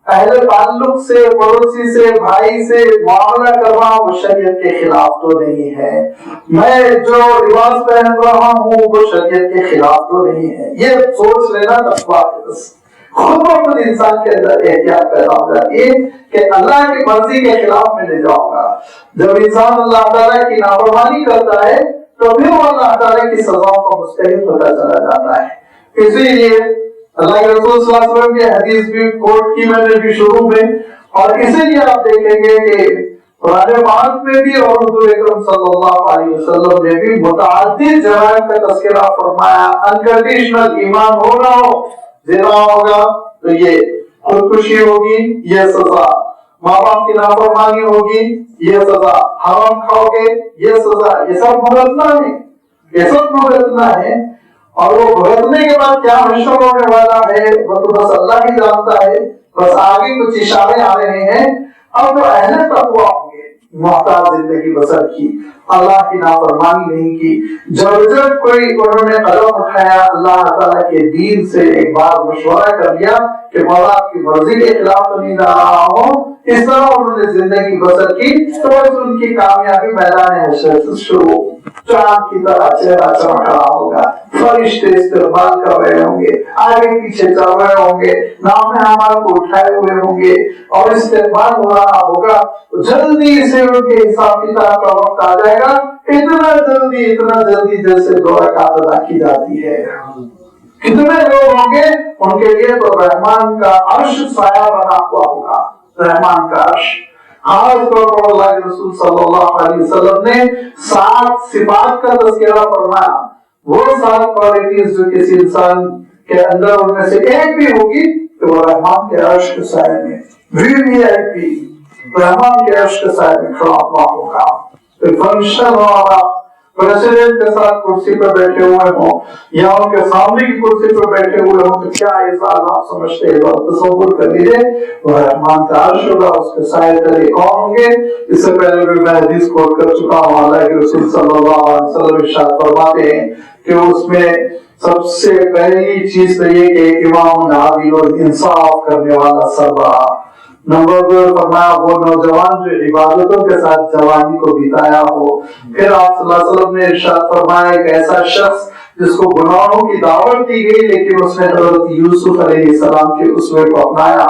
اہل تعلق سے، پڑوسی سے، بھائی سے معاملہ کر رہا ہوں وہ شریعت کے خلاف تو نہیں ہے، میں جو لباس پہن رہا ہوں وہ شریعت کے خلاف تو نہیں ہے۔ یہ سوچ لینا تقویٰ ہے۔ بس خود بخود انسان کے اندر احتیاط پیدا ہو جاتی ہے کہ اللہ کی مرضی کے خلاف میں لے جاؤں گا۔ جب انسان اللہ تعالیٰ کی نافرمانی کرتا ہے تو پھر وہ اللہ تعالیٰ کی سزاؤں کا مستحق ہوتا چلا جاتا ہے۔ اسی لیے اللہ کے رسول صلی اللہ علیہ وسلم کی حدیث بھی کوٹ کی میں نے بھی شروع میں، اور اسی لیے آپ دیکھیں گے کہ قرآن پاک میں بھی اور حضور اکرم صلی اللہ علیہ وسلم نے بھی متعدد جرائم کا تذکرہ فرمایا۔ انکنڈیشنل ایمان ہو نہ ہو، زنا ہوگا تو یہ خودکشی ہوگی، یہ سزا، ماں باپ کی نافرمانی ہوگی، یہ سزا، حرام کھاؤ گے، یہ سزا، یہ سب بھگتنا ہے، یہ سب بھگتنا ہے۔ اور وہ بھگتنے کے بعد کیا حشر ہونے والا ہے وہ تو بس اللہ ہی جانتا ہے۔ بس آگے کچھ اشارے آ رہے ہیں۔ اب جو اہل تقویٰ ہوں گے، محتاط زندگی بسر کی، اللہ کی نافرمانی نہیں کی، جب کوئی انہوں نے قدم اٹھایا اللہ تعالیٰ کے دین سے ایک بار مشورہ کر لیا کہ مولا آپ کی مرضی کے خلاف تو نہیں جا رہا ہوں، اس طرح انہوں نے زندگی بسر کی تو ان کی کامیابی میدان حشر سے شروع، چاند کی طرح چہرہ چمک رہا ہوگا، فرشتے استقبال کر رہے ہوں گے، آگے پیچھے چل رہے ہوں گے، نام ہمارے کو اٹھائے ہوئے ہوں گے اور استقبال ہو رہا ہوگا۔ جلدی سے ان کے حساب کتاب کا وقت آ جائے گا، اتنا جلدی جیسے 2 رکعت ادا کی جاتی ہے۔ کتنے لوگ ہوں گے ان کے لیے تو رحمان کا عرش سایہ بنا ہوا ہوگا، رحمان کا عرش۔ خاص طور پر اللہ کے رسول صلی اللہ علیہ وسلم نے 7 صفات کا تذکرہ فرمایا، وہ 7 کوالٹیز جو کسی انسان کے اندر ان میں سے ایک بھی ہوگی تو وہ رحمان کے عرش کے سائے میں VIP رحمان کے عرش کے سائے میں کھڑا ہوا ہوگا۔ فنکشن والا پریزیڈنٹ کے ساتھ کرسی پر بیٹھے ہوئے ہوں یا ان کے سامنے کی کرسی پر بیٹھے ہوئے ہوں تو کیا احساس آپ سمجھتے ہیں؟ تصور کر لیجیے، وہ رحمان کا عرش ہوگا، اس کے سائے تلے کون ہوں گے؟ اس سے پہلے بھی میں حدیث کوٹ کر چکا ہوں، اللہ کے رسول صلی اللہ علیہ وسلم ارشاد فرماتے ہیں کہ اس میں سب سے پہلی چیز تو یہ کہ امام عادل اور انصاف کرنے والا سربراہ۔ نمبر 2 فرمایا وہ نوجوان جو عبادتوں کے ساتھ جوانی کو بتایا ہو۔ پھر آپ صلی اللہ علیہ وسلم نے ارشاد فرمایا ایک ایسا شخص جس کو گناہوں کی دعوت دی گئی لیکن اس نے حضرت یوسف علیہ السلام کے اسوے کو اپنایا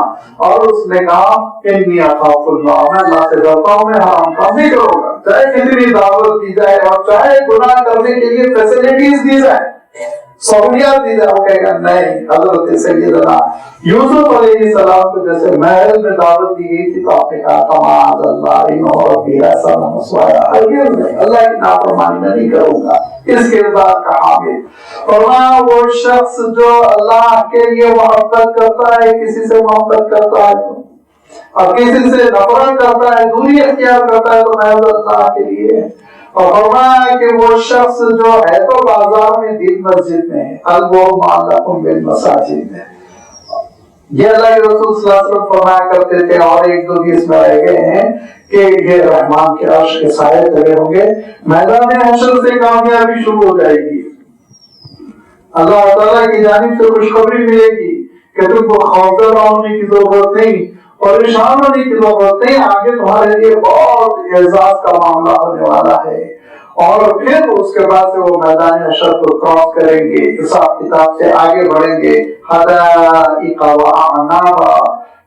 اور اس نے کہا انی اخاف اللہ، میں اللہ سے ڈرتا ہوں، میں حرام کام نہیں کروں گا، چاہے کتنی دعوت دی جائے اور چاہے گناہ کرنے کے لیے فیسلٹیز دی جائے، سہولیات دی جائے، وہ کہے گا نہیں۔ حضرت سیدنا یوسف علیہ السلام کو جیسے محل میں دعوت دی گئی تھی تو آپ نے کہا معاذ اللہ انہ ربی احسن مسوایا، ہرگز نہیں، اللہ کی نافرمانی میں نہیں کروں گا، اس کردار کا حامل۔ فرمایا وہ شخص جو اللہ کے لیے محبت کرتا ہے، کسی سے محبت کرتا ہے اور کسی سے نفرت کرتا ہے، دوری اختیار کرتا ہے تو محض اللہ کے لیے۔ اور فرمایا کہ وہ شخص جو ہے تو بازار میں دل مسجد میں ہے، قلب و معلقم بالمساجد میں۔ یہ اللہ کے رسول صلی اللہ علیہ وسلم فرمایا کرتے تھے، اور 1-2 بھی اس میں رہ گئے ہیں کہ یہ رحمان کے عرش کے سائے تلے ہوں گے، میدان حشر سے کامیابی شروع ہو جائے گی، اللہ تعالیٰ کی جانب سے خوشخبری ملے گی کہ تم کو خوفزدہ ہونے کی ضرورت نہیں، پریشان ہونے کی ضرورت نہیں، آگے تمہارے لیے بہت اعزاز کا معاملہ ہونے والا ہے۔ اور پھر اس کے بعد سے وہ میدان حشر کو کراس کریں گے، حساب کتاب سے آگے بڑھیں گے، حدائق و اعنابا،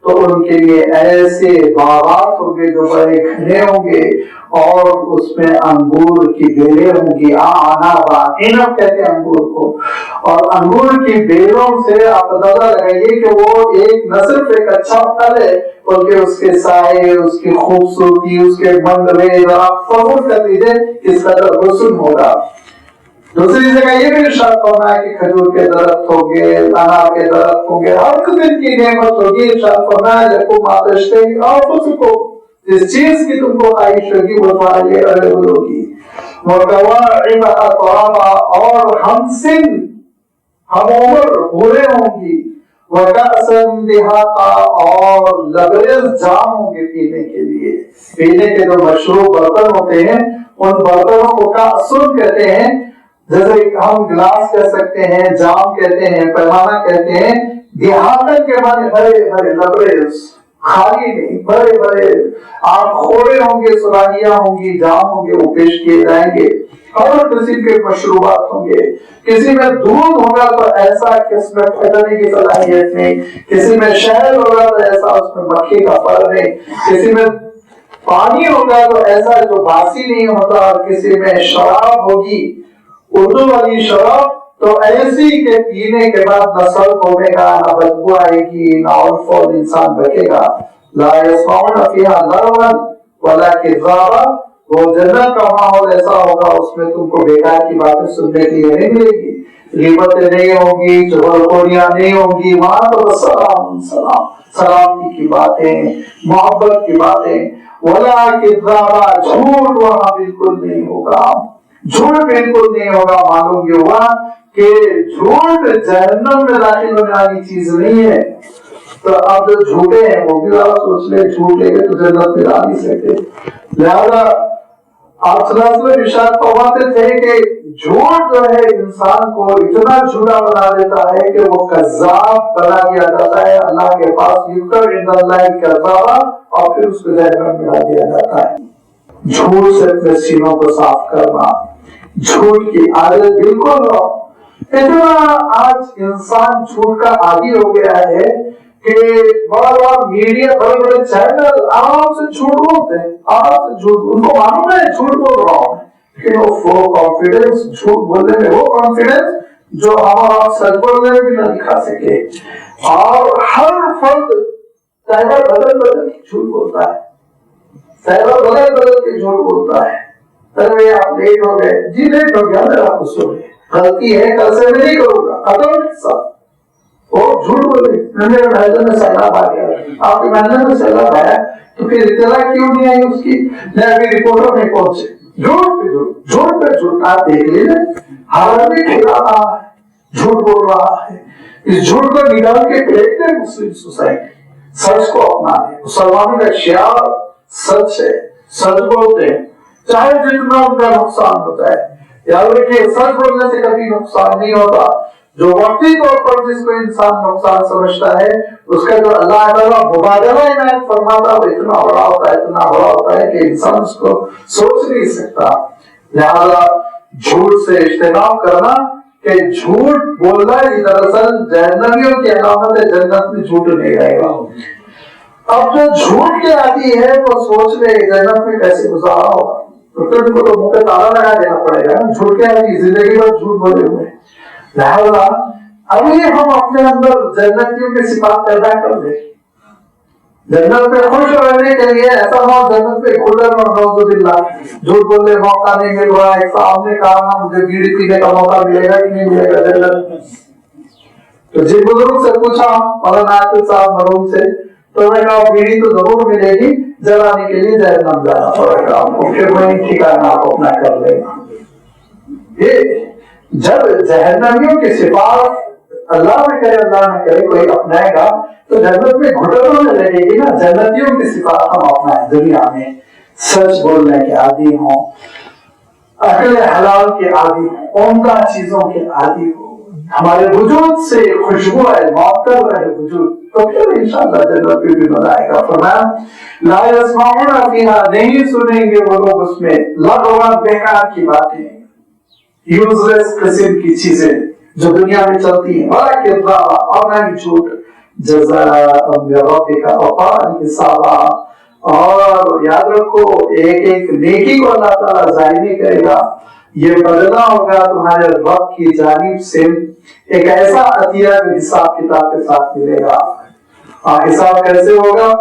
تو ان کے لیے ایسے باغات ہوں گے جو بڑے گھنے ہوں گے اور اس میں انگور کی بیلیں ہوں گی، اعنابا، عنب کہتے ہیں انگور کو، اور انگور کی بیلوں سے آپ اندازہ لگائیے کہ وہ ایک نہ صرف ایک اچھا پھل ہے بلکہ اس کے سائے، اس کی خوبصورتی، اس کے منظرے، آپ تصور کر لیجیے کس قدر حسن ہوگا۔ دوسری جگہ یہ بھی ارشاد فرمایا کہ کھجور کے درخت ہوں گے، انار کے درخت ہوں گے، ہر قسم کی نعمت ہوگی. ارشاد فرمایا لکم ما تشتہی انفسکم، جس چیز کی تم کو خواہش ہوگی وہ تمہارے لیے اویلیبل ہوگی. وکواعب اترابا، اور ہم سن ہم عمر بھولے ہوں گی. وکأسا دہاقا، اور لبریز جام ہوں گے پینے کے لیے. پینے کے جو مشروب برتن ہوتے ہیں ان برتنوں کو کأسن کہتے ہیں، جیسے ہم گلاس کہہ سکتے ہیں، جام کہتے ہیں، پیمانہ کہتے ہیں. دہاقن کے معنی بڑے بڑے لبریز، خالی نہیں، بڑے بڑے آپ کھوڑے ہوں گے، سراہیاں ہوں گی، جام ہوں گے، وہ پیش کیے جائیں گے. اور کسی کے مشروبات ہوں گے. کسی میں دودھ ہوگا تو ایسا کہ اس میں پھٹنے کی صلاحیت نہیں، کسی میں شہد ہوگا تو ایسا اس میں مکھی کا پر نہیں، کسی میں پانی ہوگا تو ایسا جو باسی نہیں ہوتا، اور کسی میں شراب ہوگی اردو والی شراب تو ایسی کہ پینے کے بعد نہ سر ہوے گا، نہ بدبو آئے گی، نہ اور انسان بکے گا. لا يسمعون فيها لغوا ولا كذابا، وہ جنت کا ماحول ایسا ہوگا اس میں تم کو بیکار کی باتیں سننے کے لیے نہیں ملے گی، غیبتیں نہیں ہوں گی، چغلخوریاں نہیں ہوں گی. وہاں تو سلام سلام، سلامتی کی باتیں، محبت کی باتیں. ولا کذابا، جھوٹ وہاں بالکل نہیں ہوگا، جھوٹ بالکل نہیں ہوگا. معلوم یہ ہوا کہ جھوٹ جہنم میں داخل ہونے والی چیز نہیں ہے. تو اب جو جھوٹے ہیں وہ بھی ذرا سوچ لیں، جھوٹ لے کے تو جنت میں لا نہیں سکتے. لہذا آپ صلی اللہ علیہ وسلم ارشاد فرماتے تھے کہ جھوٹ جو ہے انسان کو اتنا جھوٹا بنا دیتا ہے کہ وہ کذاب بنا دیا جاتا ہے اللہ کے پاس، یذکر عند اللہ کذابا، اور پھر اس کو جہنم میں ڈال دیا جاتا ہے. جھوٹ سے اپنے سینوں کو صاف کرنا، جھوٹ کی عادت بالکل نہ. اتنا آج انسان جھوٹ کا عادی ہو گیا ہے کہ بڑا بڑا میڈیا، بڑے بڑے چینل آرام سے جھوٹ بولتے ہیں، آرام سے جھوٹ، ان کو معلوم ہے جھوٹ بول رہا ہوں، لیکن وہ کانفیڈنس، جھوٹ بولنے میں وہ کانفیڈنس جو ہمارا سچ بولنے میں بھی نہ دکھا سکے. اور ہر فرد صحبہ بدل بدل کے جھوٹ بولتا ہے، صحبہ بدل بدل کے جھوٹ بولتا ہے. ارے آپ لیٹ ہو گئے، جی لیٹ ہو گیا، میرا قصور ہے، غلطی ہے، کل سے میں نہیں کروں گا، ختم سب. وہ جھوٹ بولے، میرے محلے میں سیلاب آ گیا، آپ کے محلے میں سیلاب آیا تو پھر اطلاع کیوں نہیں آئی اس کی؟ نہیں، ابھی رپورٹر نہیں پہنچے. جھوٹ پہ جھوٹ، جھوٹ پہ جھوٹ. آپ دیکھ لیجیے ہر آدمی کھلا رہا ہے، جھوٹ بول رہا ہے. اس جھوٹ کو نکال کے پھینک دیں مسلم سوسائٹی، سچ کو اپنا لیں. مسلمانوں کا شعار سچ ہے، سچ بولتے ہیں چاہے جتنا ان کا نقصان ہوتا ہے. یاد رکھیے سچ بولنے سے کبھی نقصان نہیں ہوتا. جو وقتی طور پر جس کو انسان نقصان سمجھتا ہے اس کا جو اللہ تعالیٰ مبادلہ عنایت فرماتا ہے وہ اتنا بڑا ہوتا ہے، اتنا بڑا ہوتا ہے کہ انسان اس کو سوچ نہیں سکتا. لہذا جھوٹ سے اجتناب کرنا، کہ جھوٹ بولنا یہ دراصل جہنمیوں کی علامت ہے، جنت میں جھوٹ نہیں رہے گا. اب جو جھوٹ کے عادی ہے وہ سوچ لے جنت میں کیسے گزارا ہوگا، تو ان کو تو منہ پہ تالا لگا دینا پڑے گا. جھوٹ کے عادی زندگی بھر جھوٹ بولے ہوئے. لہذا ابھی ہم اپنے اندر جنتیوں کی صفات پیدا کر دیں، جنت میں خوش رہنے کے لیے. ایسا ہو جنت میں کھلن اور نعوذ باللہ جھوٹ بولنے موقع نہیں مل رہا ہے. ایک صاحب نے کہا نا مجھے بیڑی پینے کا موقع ملے گا کہ نہیں ملے گا جنت میں. تو جن بزرگ سے پوچھا مولانا عاطف صاحب مرحوم سے، تو میں نے کہا بیڑی تو ضرور ملے گی، جلانے کے لیے جہنم جانا پڑے گا آپ کو، پھر وہی ٹھکانا آپ اپنا کر لے گا. یہ جب جہنمیوں کی صفات اللہ نہ کرے، اللہ نہ کرے کوئی اپنائے گا تو جنت میں گھٹنوں میں لگے گی نا. جنتیوں کی صفات ہم اپنائیں، دنیا میں سچ بولنے کے عادی ہوں، اکل حلال کے عادی ہوں، عمدہ چیزوں کے عادی ہوں، ہمارے وجود سے خوشبو ہے، معطر رہے وجود، تو پھر انشاءاللہ جنت میں بھی مزہ آئے گا. فرمایا لا يسمعون فيها، نہیں سنیں گے وہ لوگ اس میں لغوا، بیکار کی باتیں، یوزلیس قسم کی چیزیں جو دنیا میں چلتی ہیں. ولا کذابا، اور نہ ہی جھوٹ. جزاء من ربک عطاء حسابا، اور یاد رکھو ایک ایک نیکی کو اللہ تعالیٰ ضائع نہیں کرے گا. یہ بدلہ ہوگا تمہارے رب کی جانب سے ایک ایسا عطیہ جو حساب کتاب کے ساتھ ملے گا. حساب کیسے ہوگا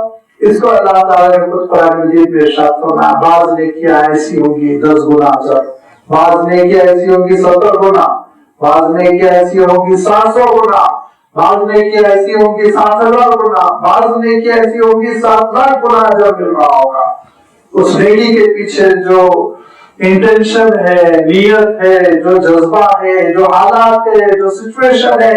اس کو اللہ تعالیٰ نے خود قرآن مجید میں ارشاد فرمایا. بعض نیکیاں ایسی ہوں گی 10 گنا اجر، بعض نیکیاں ایسی ہوگی 70 گنا، بعض نیکیاں ایسی ہوگی 700 گنا، بعض نیکیاں ایسی ہوگی 7,000 گنا، بعض نیکیاں ایسی ہوگی 7 لاکھ گنا اجر مل رہا ہوگا۔ اس نیکی کے پیچھے جو انٹینشن ہے، نیت ہے، جو جذبہ ہے، جو حالات ہے، جو سچویشن ہے،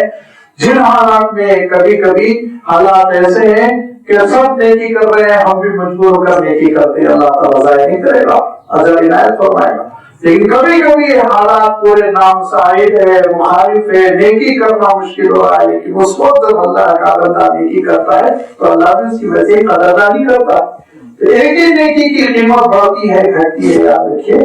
جن حالات میں کبھی کبھی حالات ایسے ہیں کہ سب نیکی کر رہے ہیں، ہم بھی مجبور ہو کر نیکی کرتے ہیں، اللہ تعالیٰ ضائع نہیں کرے گا، اجر عنایت فرمائے گا۔ لیکن کبھی کبھی حالات پورے نامساعد ہے، مخالف ہے، نیکی کرنا مشکل ہو رہا ہے، لیکن اس وقت جب اللہ کا بندہ نیکی کرتا ہے تو اللہ بھی اس کی وجہ قدردانی کرتا ہے۔ ایک ہی نیکی کی قیمت بڑھتی ہے گھٹتی ہے، یاد رکھیے،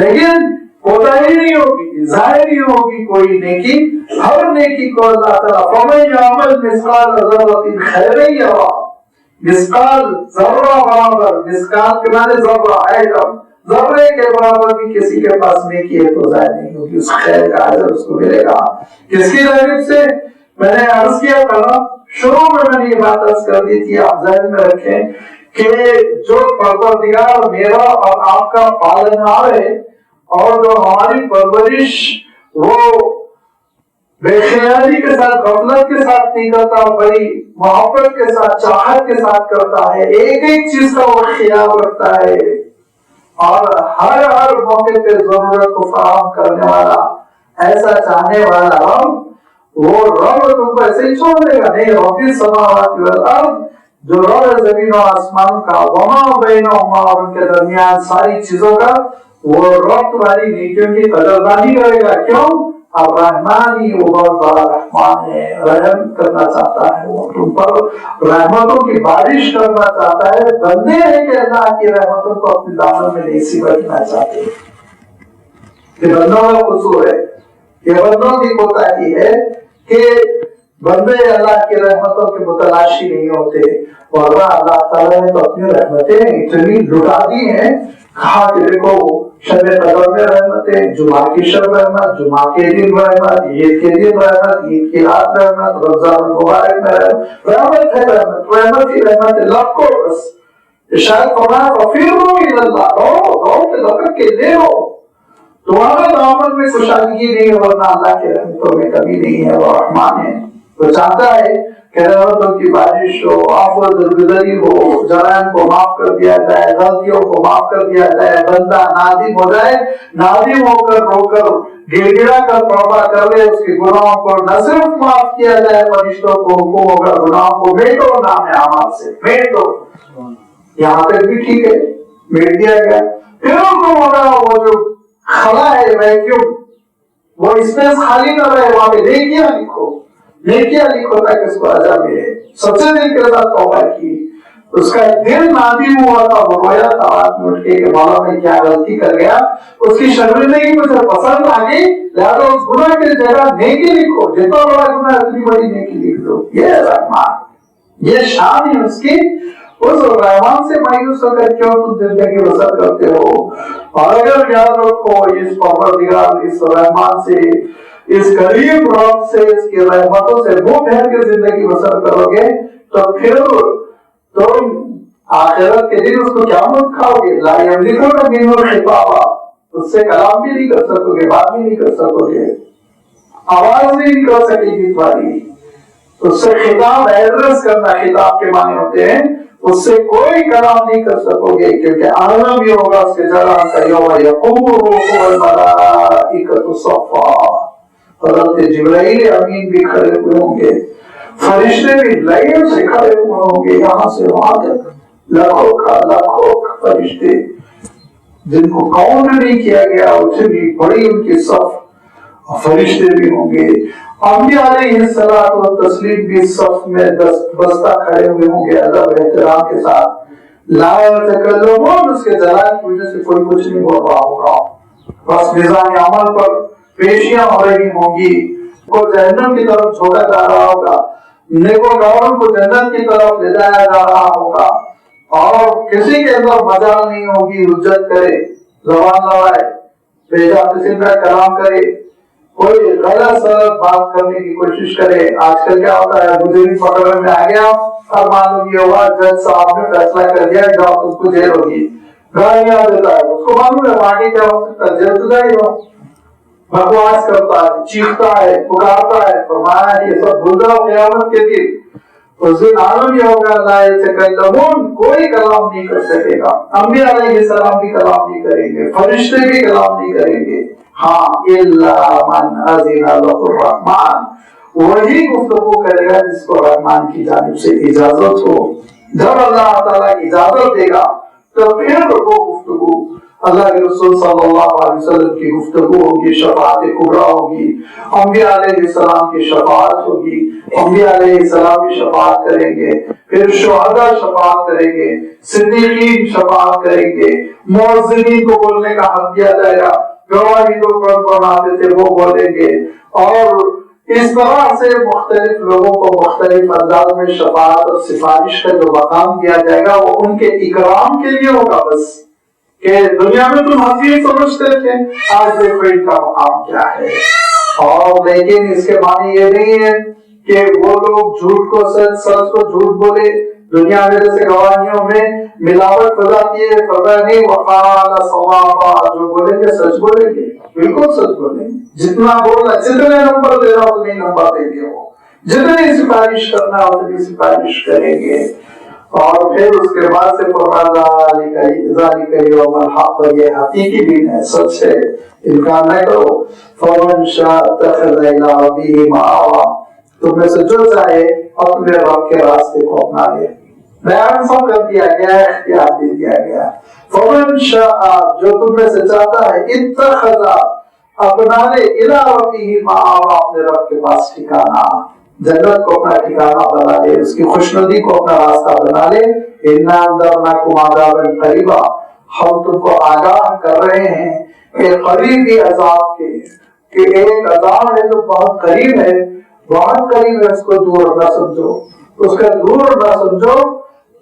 لیکن کوتاہی نہیں ہوگی، ضائع نہیں ہوگی کوئی نیکی۔ ہر نیکی کو اللہ تعالیٰ فَمَن يَعْمَلْ مِثْقَالَ ذَرَّةٍ خَيْرًا يَرَهُ، مثقال ذرہ برابر، مثقال کے معنی ذرہ، ایٹم، ذرے کے برابر بھی کسی کے پاس نیکی ہے تو ضائع نہیں ہوگی، اس خیر کا اجر اس کو ملے گا۔ کس کی جانب سے؟ میں نے عرض کیا تھا، شروع میں نے یہ بات عرض کر دی تھی، آپ ذہن میں رکھیں کہ جو پروردگار میرا اور آپ کا پالنہار ہے، اور جو ہماری پرورش وہ بے خیالی کے ساتھ، غفلت کے ساتھ نہیں کرتا، بڑی محبت کے ساتھ، چاہت کے ساتھ کرتا ہے، ایک ایک چیز کا وہ خیال رکھتا ہے، اور ہر موقع پہ ضرورت کو فراہم کرنے والا، ایسا چاہنے والا رب، وہ رب تم کو ایسے ہی چھوڑ دے گا نہیں۔ رب السماوات والارض، جو رب زمین و آسمان کا، وما بینہما، اور ان کے درمیان ساری چیزوں کا، وہ رب تمہاری نیکیوں کی قدردانی کرے گا۔ کیوں؟ الرحمانی، وہ بہت بڑا رحمان ہے، رحم کرنا چاہتا ہے، وہ تم پر رحمتوں کی بارش کرنا چاہتا ہے۔ بندے ہیں کہ اللہ کی رحمتوں کو اپنے دامن میں نہیں سمیٹنا چاہتے، یہ بندوں کا قصور ہے، یہ بندوں کی کوتاہی ہے کہ بندے اللہ کی رحمتوں کے متلاشی نہیں ہوتے، اور اللہ تعالیٰ نے تو اپنی رحمتیں اتنی لٹا دی ہیں، کہا کہ دیکھو شب قدر میں رحمتیں، جمعہ کی شب رحمت، جمعہ کے دن رحمت، عید کے دن رحمت، عید کی رات رحمت، رمضان المبارک میں رحمت ہے، رحمت ہی رحمت ہے، لکھو بس شاید فرمایا فَفِرُّوا إِلَى اللَّهِ، دوڑ کے لپک کے لے لو، تمہارے دامن میں کشادگی نہیں ہے، ورنہ اللہ کے رحمتوں میں کمی نہیں ہے، وہ رحمان ہے، وہ چاہتا ہے کہ رحمتوں کی بارش ہو، آفت درگزری ہو، جرائم کو معاف کر دیا جائے، غلطیوں کو معاف کر دیا جائے، بندہ نادم ہو جائے، نادم ہو کر رو کر گر گڑا کر توبہ کر لے، اس کے گناہوں کو نہ صرف معاف کیا جائے، فرشتوں کو حکم ہوگا گناہوں کو میٹو نام اعمال سے، میٹو، یہاں تک بھی ٹھیک ہے، میٹ دیا گیا، پھر حکم ہوگا وہ جو خلا ہے ویکیوم، وہ اسپیس خالی نہ رہے، وہاں پہ نیکیاں لکھو، نیکیاں لکھو تاکہ اس کو اجر ملے۔ سچے دل کے ساتھ توبہ کی، اس کا دل نادم ہوا تھا، وہ رویا تھا رات میں اٹھ کے کہ مولا میں کیا غلطی کر گیا، اس کی شرمندگی مجھے پسند آ گئی، لہٰذا اس گناہ کی جگہ نیکی لکھو، جتنا بڑا گناہ اتنی بڑی نیکی لکھ دو۔ یہ رحمان، یہ شان ہے اس کی۔ اس رحمان سے مایوس ہو کر کیوں تم زندگی بسر کرتے ہو؟ اور اگر یاد رکھو اس پروردگار، اس رحمان سے، اس کریم رب سے، اس کی رحمتوں سے منہ پھیر کے زندگی بسر کرو گے تو پھر تم آخرت کے دن اس کو کیا مت کھاؤ گے؟ لا یملکون منہ خطابا، اس سے کلام بھی نہیں کر سکو گے، بات بھی نہیں کر سکو گے، آواز بھی نہیں کر سکے گی تمہاری، اس سے خطاب ایڈریس کرنا، خطاب کے معنی ہوتے ہیں، اس سے کوئی کلام نہیں کر سکو گے، کیونکہ عالم بھی ہوگا اس کے جلال کا، یوم یقوم الروح والملائکۃ صفا، حضرت جبرائیل امین بھی کھڑے ہوئے ہوں گے، فرشتے بھی لائن سے کھڑے ہوئے ہوں گے، یہاں سے وہاں تک لاکھوں فرشتے جن کو کاؤنٹ نہیں کیا گیا، اتنی بڑی ان کی صف فرشتے بھی ہوں گے، انبیاء علیہ الصلوۃ والتسلیم بھی صف میں بستہ کھڑے ہوئے ہوں گے ادب احترام کے ساتھ، لا یتکلمون، اس کے جلال کی وجہ سے کوئی کچھ نہیں بول رہا ہوگا، بس میزان عمل پر پیشیاں ہو رہی ہوں گی، کو جہنم کی طرف چھوڑا جا رہا ہوگا، نیکوکاروں کو جنت کی طرف لے جایا جا رہا ہوگا، اور کسی کے اندر مجال نہیں ہوگی حجت کرے، زبان لڑائے، بے جا قسم کا کلام کرے، کوئی غلط سلط بات کرنے کی کوشش کرے۔ آج کل کیا ہوتا ہے، مجھے بھی پکڑ میں آ گیا اور معلوم یہ ہوا جج صاحب نے فیصلہ کر دیا کہ جاؤ تم کو جیل ہوگی، گالیاں دیتا ہے، اس کو معلوم ہے آگے کیا ہو سکتا ہے، جلد جائے گا، بکواس کرتا ہے، چیختا ہے، پکارتا ہے، فرمایا یہ سب بھول جاؤ قیامت کے دن، اس دن عالم یہ ہوگا لا یتکلمون، کوئی کلام نہیں کر سکے گا، انبیاء علیہ السلام بھی کلام نہیں کریں گے، فرشتے بھی کلام نہیں کریں گے، ہاں الا من اذن له الرحمن، وہی گفتگو کرے گا جس کو رحمان کی جانب سے اجازت ہو۔ جب اللہ تعالیٰ اجازت دے گا تو پھر وہ گفتگو اللہ کے رسول صلی اللہ علیہ وسلم کی گفتگو ہوگی، شفاعت کبریٰ ہوگی، انبیاء علیہ السلام کی شفاعت ہوگی، انبیاء علیہ السلام کی شفاعت کریں گے، پھر شہداء شفاعت کریں گے، صدیقین شفاعت کریں گے، مؤذنین کو بولنے کا حق دیا جائے گا، گواہی جو پڑھاتے تھے وہ بولیں گے، اور اس طرح سے مختلف لوگوں کو مختلف انداز میں شفاعت اور سفارش کا جو مقام دیا جائے گا وہ ان کے اکرام کے لیے ہوگا، بس کہ دنیا میں تم حقیق سمجھتے تھے، آج دیکھو ان کا مقام کیا ہے۔ اور لیکن اس کے معنی یہ نہیں ہے کہ وہ لوگ جھوٹ کو سچ، سچ کو جھوٹ بولے، دنیا میں جیسے گواہیوں میں ملاوٹ ہو جاتی ہے، فرمایا نہیں وقال صوابا، جو بولیں گے سچ بولیں گے، بالکل سچ بولیں گے، جتنا بولنا، جتنے نمبر دینا اتنے نمبر دیں گے، وہ جتنی سفارش کرنا اتنی سفارش کریں گے۔ اور پھر اس کے بعد سے ذالک یوم الحق، یہ حقیقی دن ہے، سچ ہے، انکار نہ کرو۔ فمن شاء اتخذ الی ربہ مآبا، تم میں سے جو چاہے اپنے رب کے راستے کو اپنا لے، بیان سب کر دیا گیا ہے، اختیار دے دیا گیا۔ فمن شاء، جو تم میں سے چاہتا ہے، اتخذ، اپنا لے، الی ربہ مآبا، اپنے رب کے پاس ٹھکانہ، جنت کو اپنا ٹھکانہ بنا لے، اس کی خوشنودی کو اپنا راستہ بنا لے۔ اِنَّا أَنذَرْنَاكُمْ عَذَابًا قَرِيبًا، ہم تم کو آگاہ کر رہے ہیں کہ قریبی عذاب کے، کہ ایک عذاب ہے جو بہت قریب ہے، بہت قریب ہے، اس کو دور نہ سمجھو، اس کا دور نہ سمجھو۔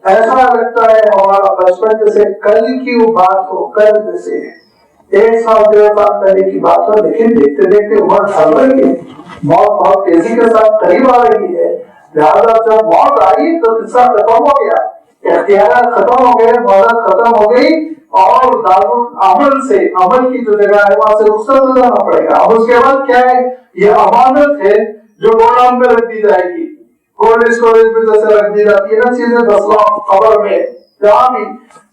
ایسا لگتا ہے ہمارا بچپن جیسے کل کی وہ بات ہو، کل جیسے 1 سال 1.5 سال پہلے کی بات ہو، لیکن دیکھتے دیکھتے عمر ڈھل رہی ہے، موت بہت تیزی کے ساتھ قریب آ رہی ہے، لہٰذا جب موت آئی تو قصہ ختم ہو گیا، اختیارات ختم ہو گئے، مہلت ختم ہو گئی، اور عمل سے، عمل کی جو جگہ ہے وہاں سے رخصت ہو جانا پڑے گا۔ اب اس کے بعد کیا ہے، یہ امانت ہے جو گودام میں رکھ دی جائے گی، کولڈ اسٹوریج میں جیسے رکھ دی جاتی ہے نا چیزیں، 10 لاکھ قبر میں جہاں بھی،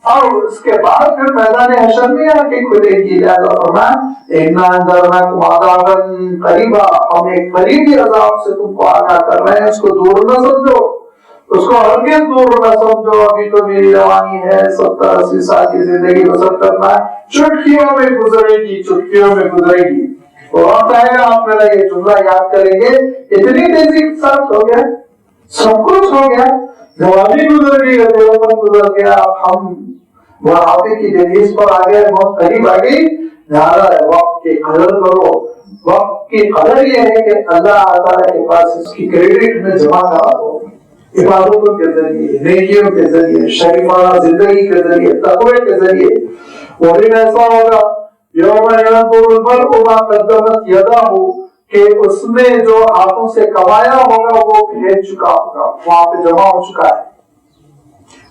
اور اس کے بعد پھر میدان حشر میں آ کے کھلے گی۔ لہٰذا فرمایا اِنَّا أَنذَرْنَاكُمْ عَذَابًا قَرِيبًا، ہم ایک قریبی عذاب سے تم کو آگاہ کر رہے ہیں، اس کو دور نہ سمجھو، اس کو ہرگز دور نہ سمجھو۔ ابھی تو میری جوانی ہے، 70-80 سال کی زندگی بسر کرنا ہے، چٹکیوں میں گزرے گی، چٹکیوں میں گزرے گی، وقت آئے گا آپ میرا یہ جملہ یاد کریں گے، اتنی تیزی کے ساتھ ہو گیا، سب کچھ ہو گیا، جوانی گزر گئی، دیوپن گزر گیا، ہم بڑھاپے کی دہلیز پر آ گئے، بہت قریب آ گئی۔ لہٰذا وقت کی قدر کرو، وقت کی قدر یہ ہے کہ اللہ تعالیٰ کے پاس اس کی کریڈٹ میں جمع کرا دو، عبادتوں کے ذریعے، نیکیوں کے ذریعے، شریفانہ زندگی کے ذریعے، تقوی کے ذریعے۔ وہ دن ایسا ہوگا یوم ينظر المرء ما قدمت یدہ، کہ اس نے جو ہاتھوں سے کمایا ہوگا وہ بھیج چکا ہوگا، وہاں پہ جمع ہو چکا ہے،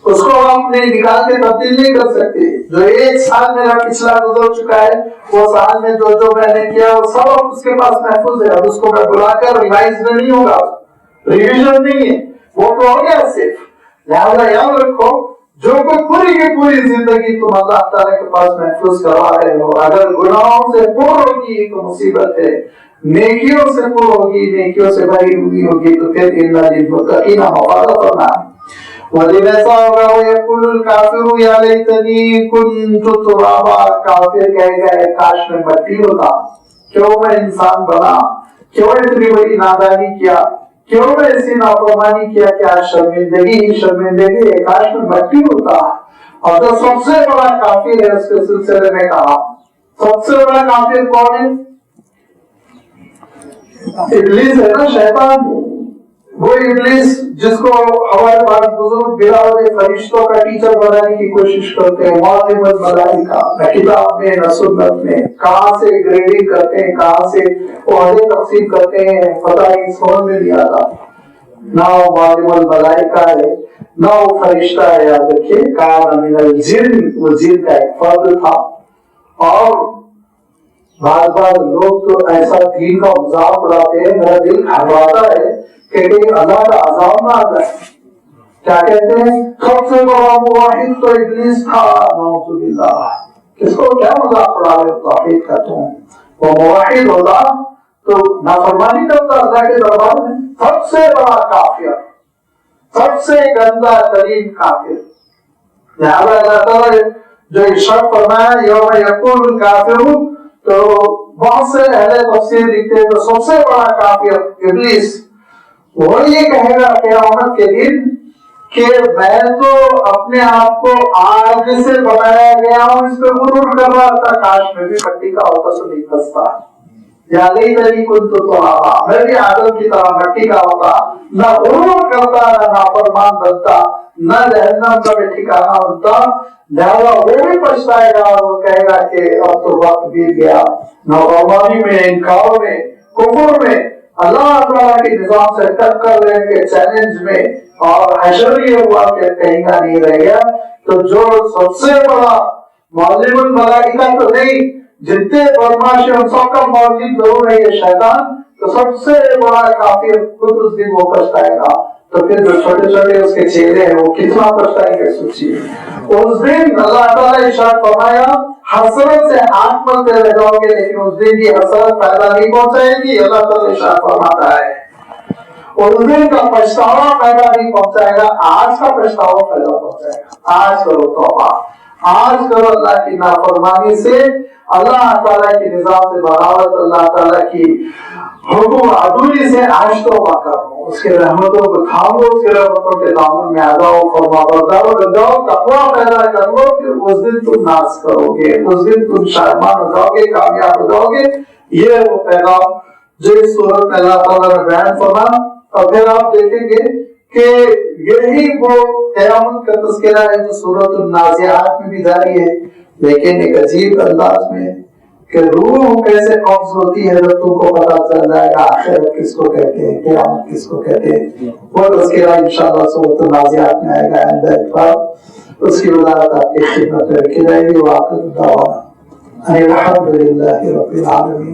اس کو ہم نے نکال کے تبدیل نہیں کر سکتے۔ جو 1 سال میرا پچھلا گزر چکا ہے، وہ سال میں جو جو میں نے کیا وہ سب اس کے پاس محفوظ ہے، اب اس کو میں بلا کر ریوائز نہیں ہوگا، ریویژن نہیں ہے، وہ تو ہو گیا صرف۔ لہٰذا یاد رکھو، جو کوئی پوری کی پوری زندگی تم اللہ تعالیٰ کے پاس محفوظ کروا رہے ہو، اگر گناہوں سے پر ہوگی تو مصیبت ہے، نیکیوں سے پر ہوگی، نیکیوں سے بھری ہوئی ہوگی تو پھر ان للمتقین مفازہ کرنا۔ وہ دن ایسا ہوگا وَيَقُولُ الْكَافِرُ يَا لَيْتَنِي كُنتُ تُرَابًا، کافر کہے گا کاش میں مٹی ہوتا، کیوں میں انسان بنا، کیوں اتنی بڑی نادانی کیا، کیوں میں ایسی نافرمانی کیا، کیا شرمندگی ہی شرمندگی ہے، کاش میں مٹی ہوتا۔ اور جو سب سے بڑا کافر ہے اس کے سلسلے میں کہا، سب سے بڑا کافر کون ہے؟ ابلیس ہے نا، شیطان، وہ ابلیس جس کو ہمارے پاس بزرگ بلا وجہ فرشتوں کا ٹیچر بنانے کی کوشش کرتے ہیں، معلم الملائکہ، نہ کتاب میں نہ سنت میں، کہاں سے گریڈنگ کرتے ہیں، کہاں سے عہدے تقسیم کرتے ہیں، پتہ نہیں، سمجھ میں نہیں آتا، نہ وہ معلم الملائکہ ہے نہ وہ فرشتہ ہے، یاد رکھیے کان من الجن، وہ جن کا ایک فرد تھا. اور بعض لوگ تو ایسا دین کا مذاق اڑاتے ہیں، میرا دل گھبراتا ہے کہ کہیں اللہ کا عذاب نہ آ جائے. کیا کہتے ہیں سب سے بڑا موحد تو ابلیس تھا، نعوذ باللہ. کس کو کیا مذاق اڑا رہے ہو توحید کا تم؟ وہ موحد ہوتا تو نافرمانی کرتا اللہ کے دربار میں. سب سے بڑا کافر، سب سے گندا ترین کافر. لہذا اللہ تعالیٰ نے جو ارشاد فرمایا یوم یقول الکافر، تو بہت سے اہل تفسیر لکھتے ہیں تو سب سے بڑا کافر ابلیس وہ یہ کہے گا قیامت کے دن کہ میں تو اپنے آپ کو آگ سے بنایا گیا ہوں، اس پہ غرور کر رہا تھا، کاش میں بھی مٹی کا ہوتا تو نہیں پھنستا. یا لیتنی کنت ترابا، میں بھی آدم کی طرح مٹی کا ہوتا، نہ غرور کرتا، نہ نافرمان بنتا، نہ جہنم کا بھی ٹھکانہ بنتا. لہذا وہ بھی پچھتائے گا اور وہ کہے گا کہ اب تو وقت بیت گیا. نافرمانی میں، انکار میں، کفر میں، اللہ تعالیٰ کے نظام سے ٹکر لینے کے چیلنج میں، اور حشر یہ ہوا کہ کہیں کا نہیں رہ گیا. تو جو سب سے بڑا معلم الملائکہ تو نہیں، جتنے بدماش ہم سب کا معلم ضرور ہے یہ شیطان، تو سب سے بڑا کافر خود اس دن وہ پچھتائے گا. تو پھر جو چھوٹے چھوٹے اس کے چیلے ہیں وہ کتنا پچھتائیں گے سوچیے. اس دن اللہ تعالیٰ نے ارشاد فرمایا حسرت سے ہاتھ ملتے رہ جاؤ گے، لیکن اس دن کی حسرت فائدہ نہیں پہنچائے گی. اللہ تعالیٰ ارشاد فرماتا ہے اور اس دن کا پچھتاوا فائدہ نہیں پہنچائے گا، آج کا پچھتاوا فائدہ پہنچائے گا. آج کرو توبہ، آج کرو اللہ کی نافرمانی سے، اللہ تعالیٰ کے نظام سے بغاوت، اللہ تعالیٰ کی حکم عدولی سے آج توبہ کرو، اس کے رحمتوں کو تھامو، اس کے رحمتوں کے دامن میں آ جاؤ، فرما بردار بن جاؤ، تقویٰ پیدا کر لو. پھر اس دن تم ناز کرو گے، اس دن تم شادمان ہو جاؤ گے، کامیاب ہو جاؤ گے. یہ وہ پیغام جو اس صورت میں اللہ تعالیٰ نے بیان فرمایا. اور پھر آپ دیکھیں گے کہ یہی وہ قیامت کا تذکرہ ہے جو سورۃ النازعات میں بھی جاری ہے، لیکن ایک عجیب انداز میں کہ روح کیسے قبض ہوتی ہے جب تم کو پتا چل جائے گا آخرت کس کو کہتے ہیں، قیامت کس کو کہتے ہیں. وہ تذکرہ انشاءاللہ سورۃ النازعات میں آئے گا آئندہ اتوار، اس کی وضاحت آپ کی خدمت میں رکھی جائے گی. وآخر دعوانا الحمد للہ رب العالمین.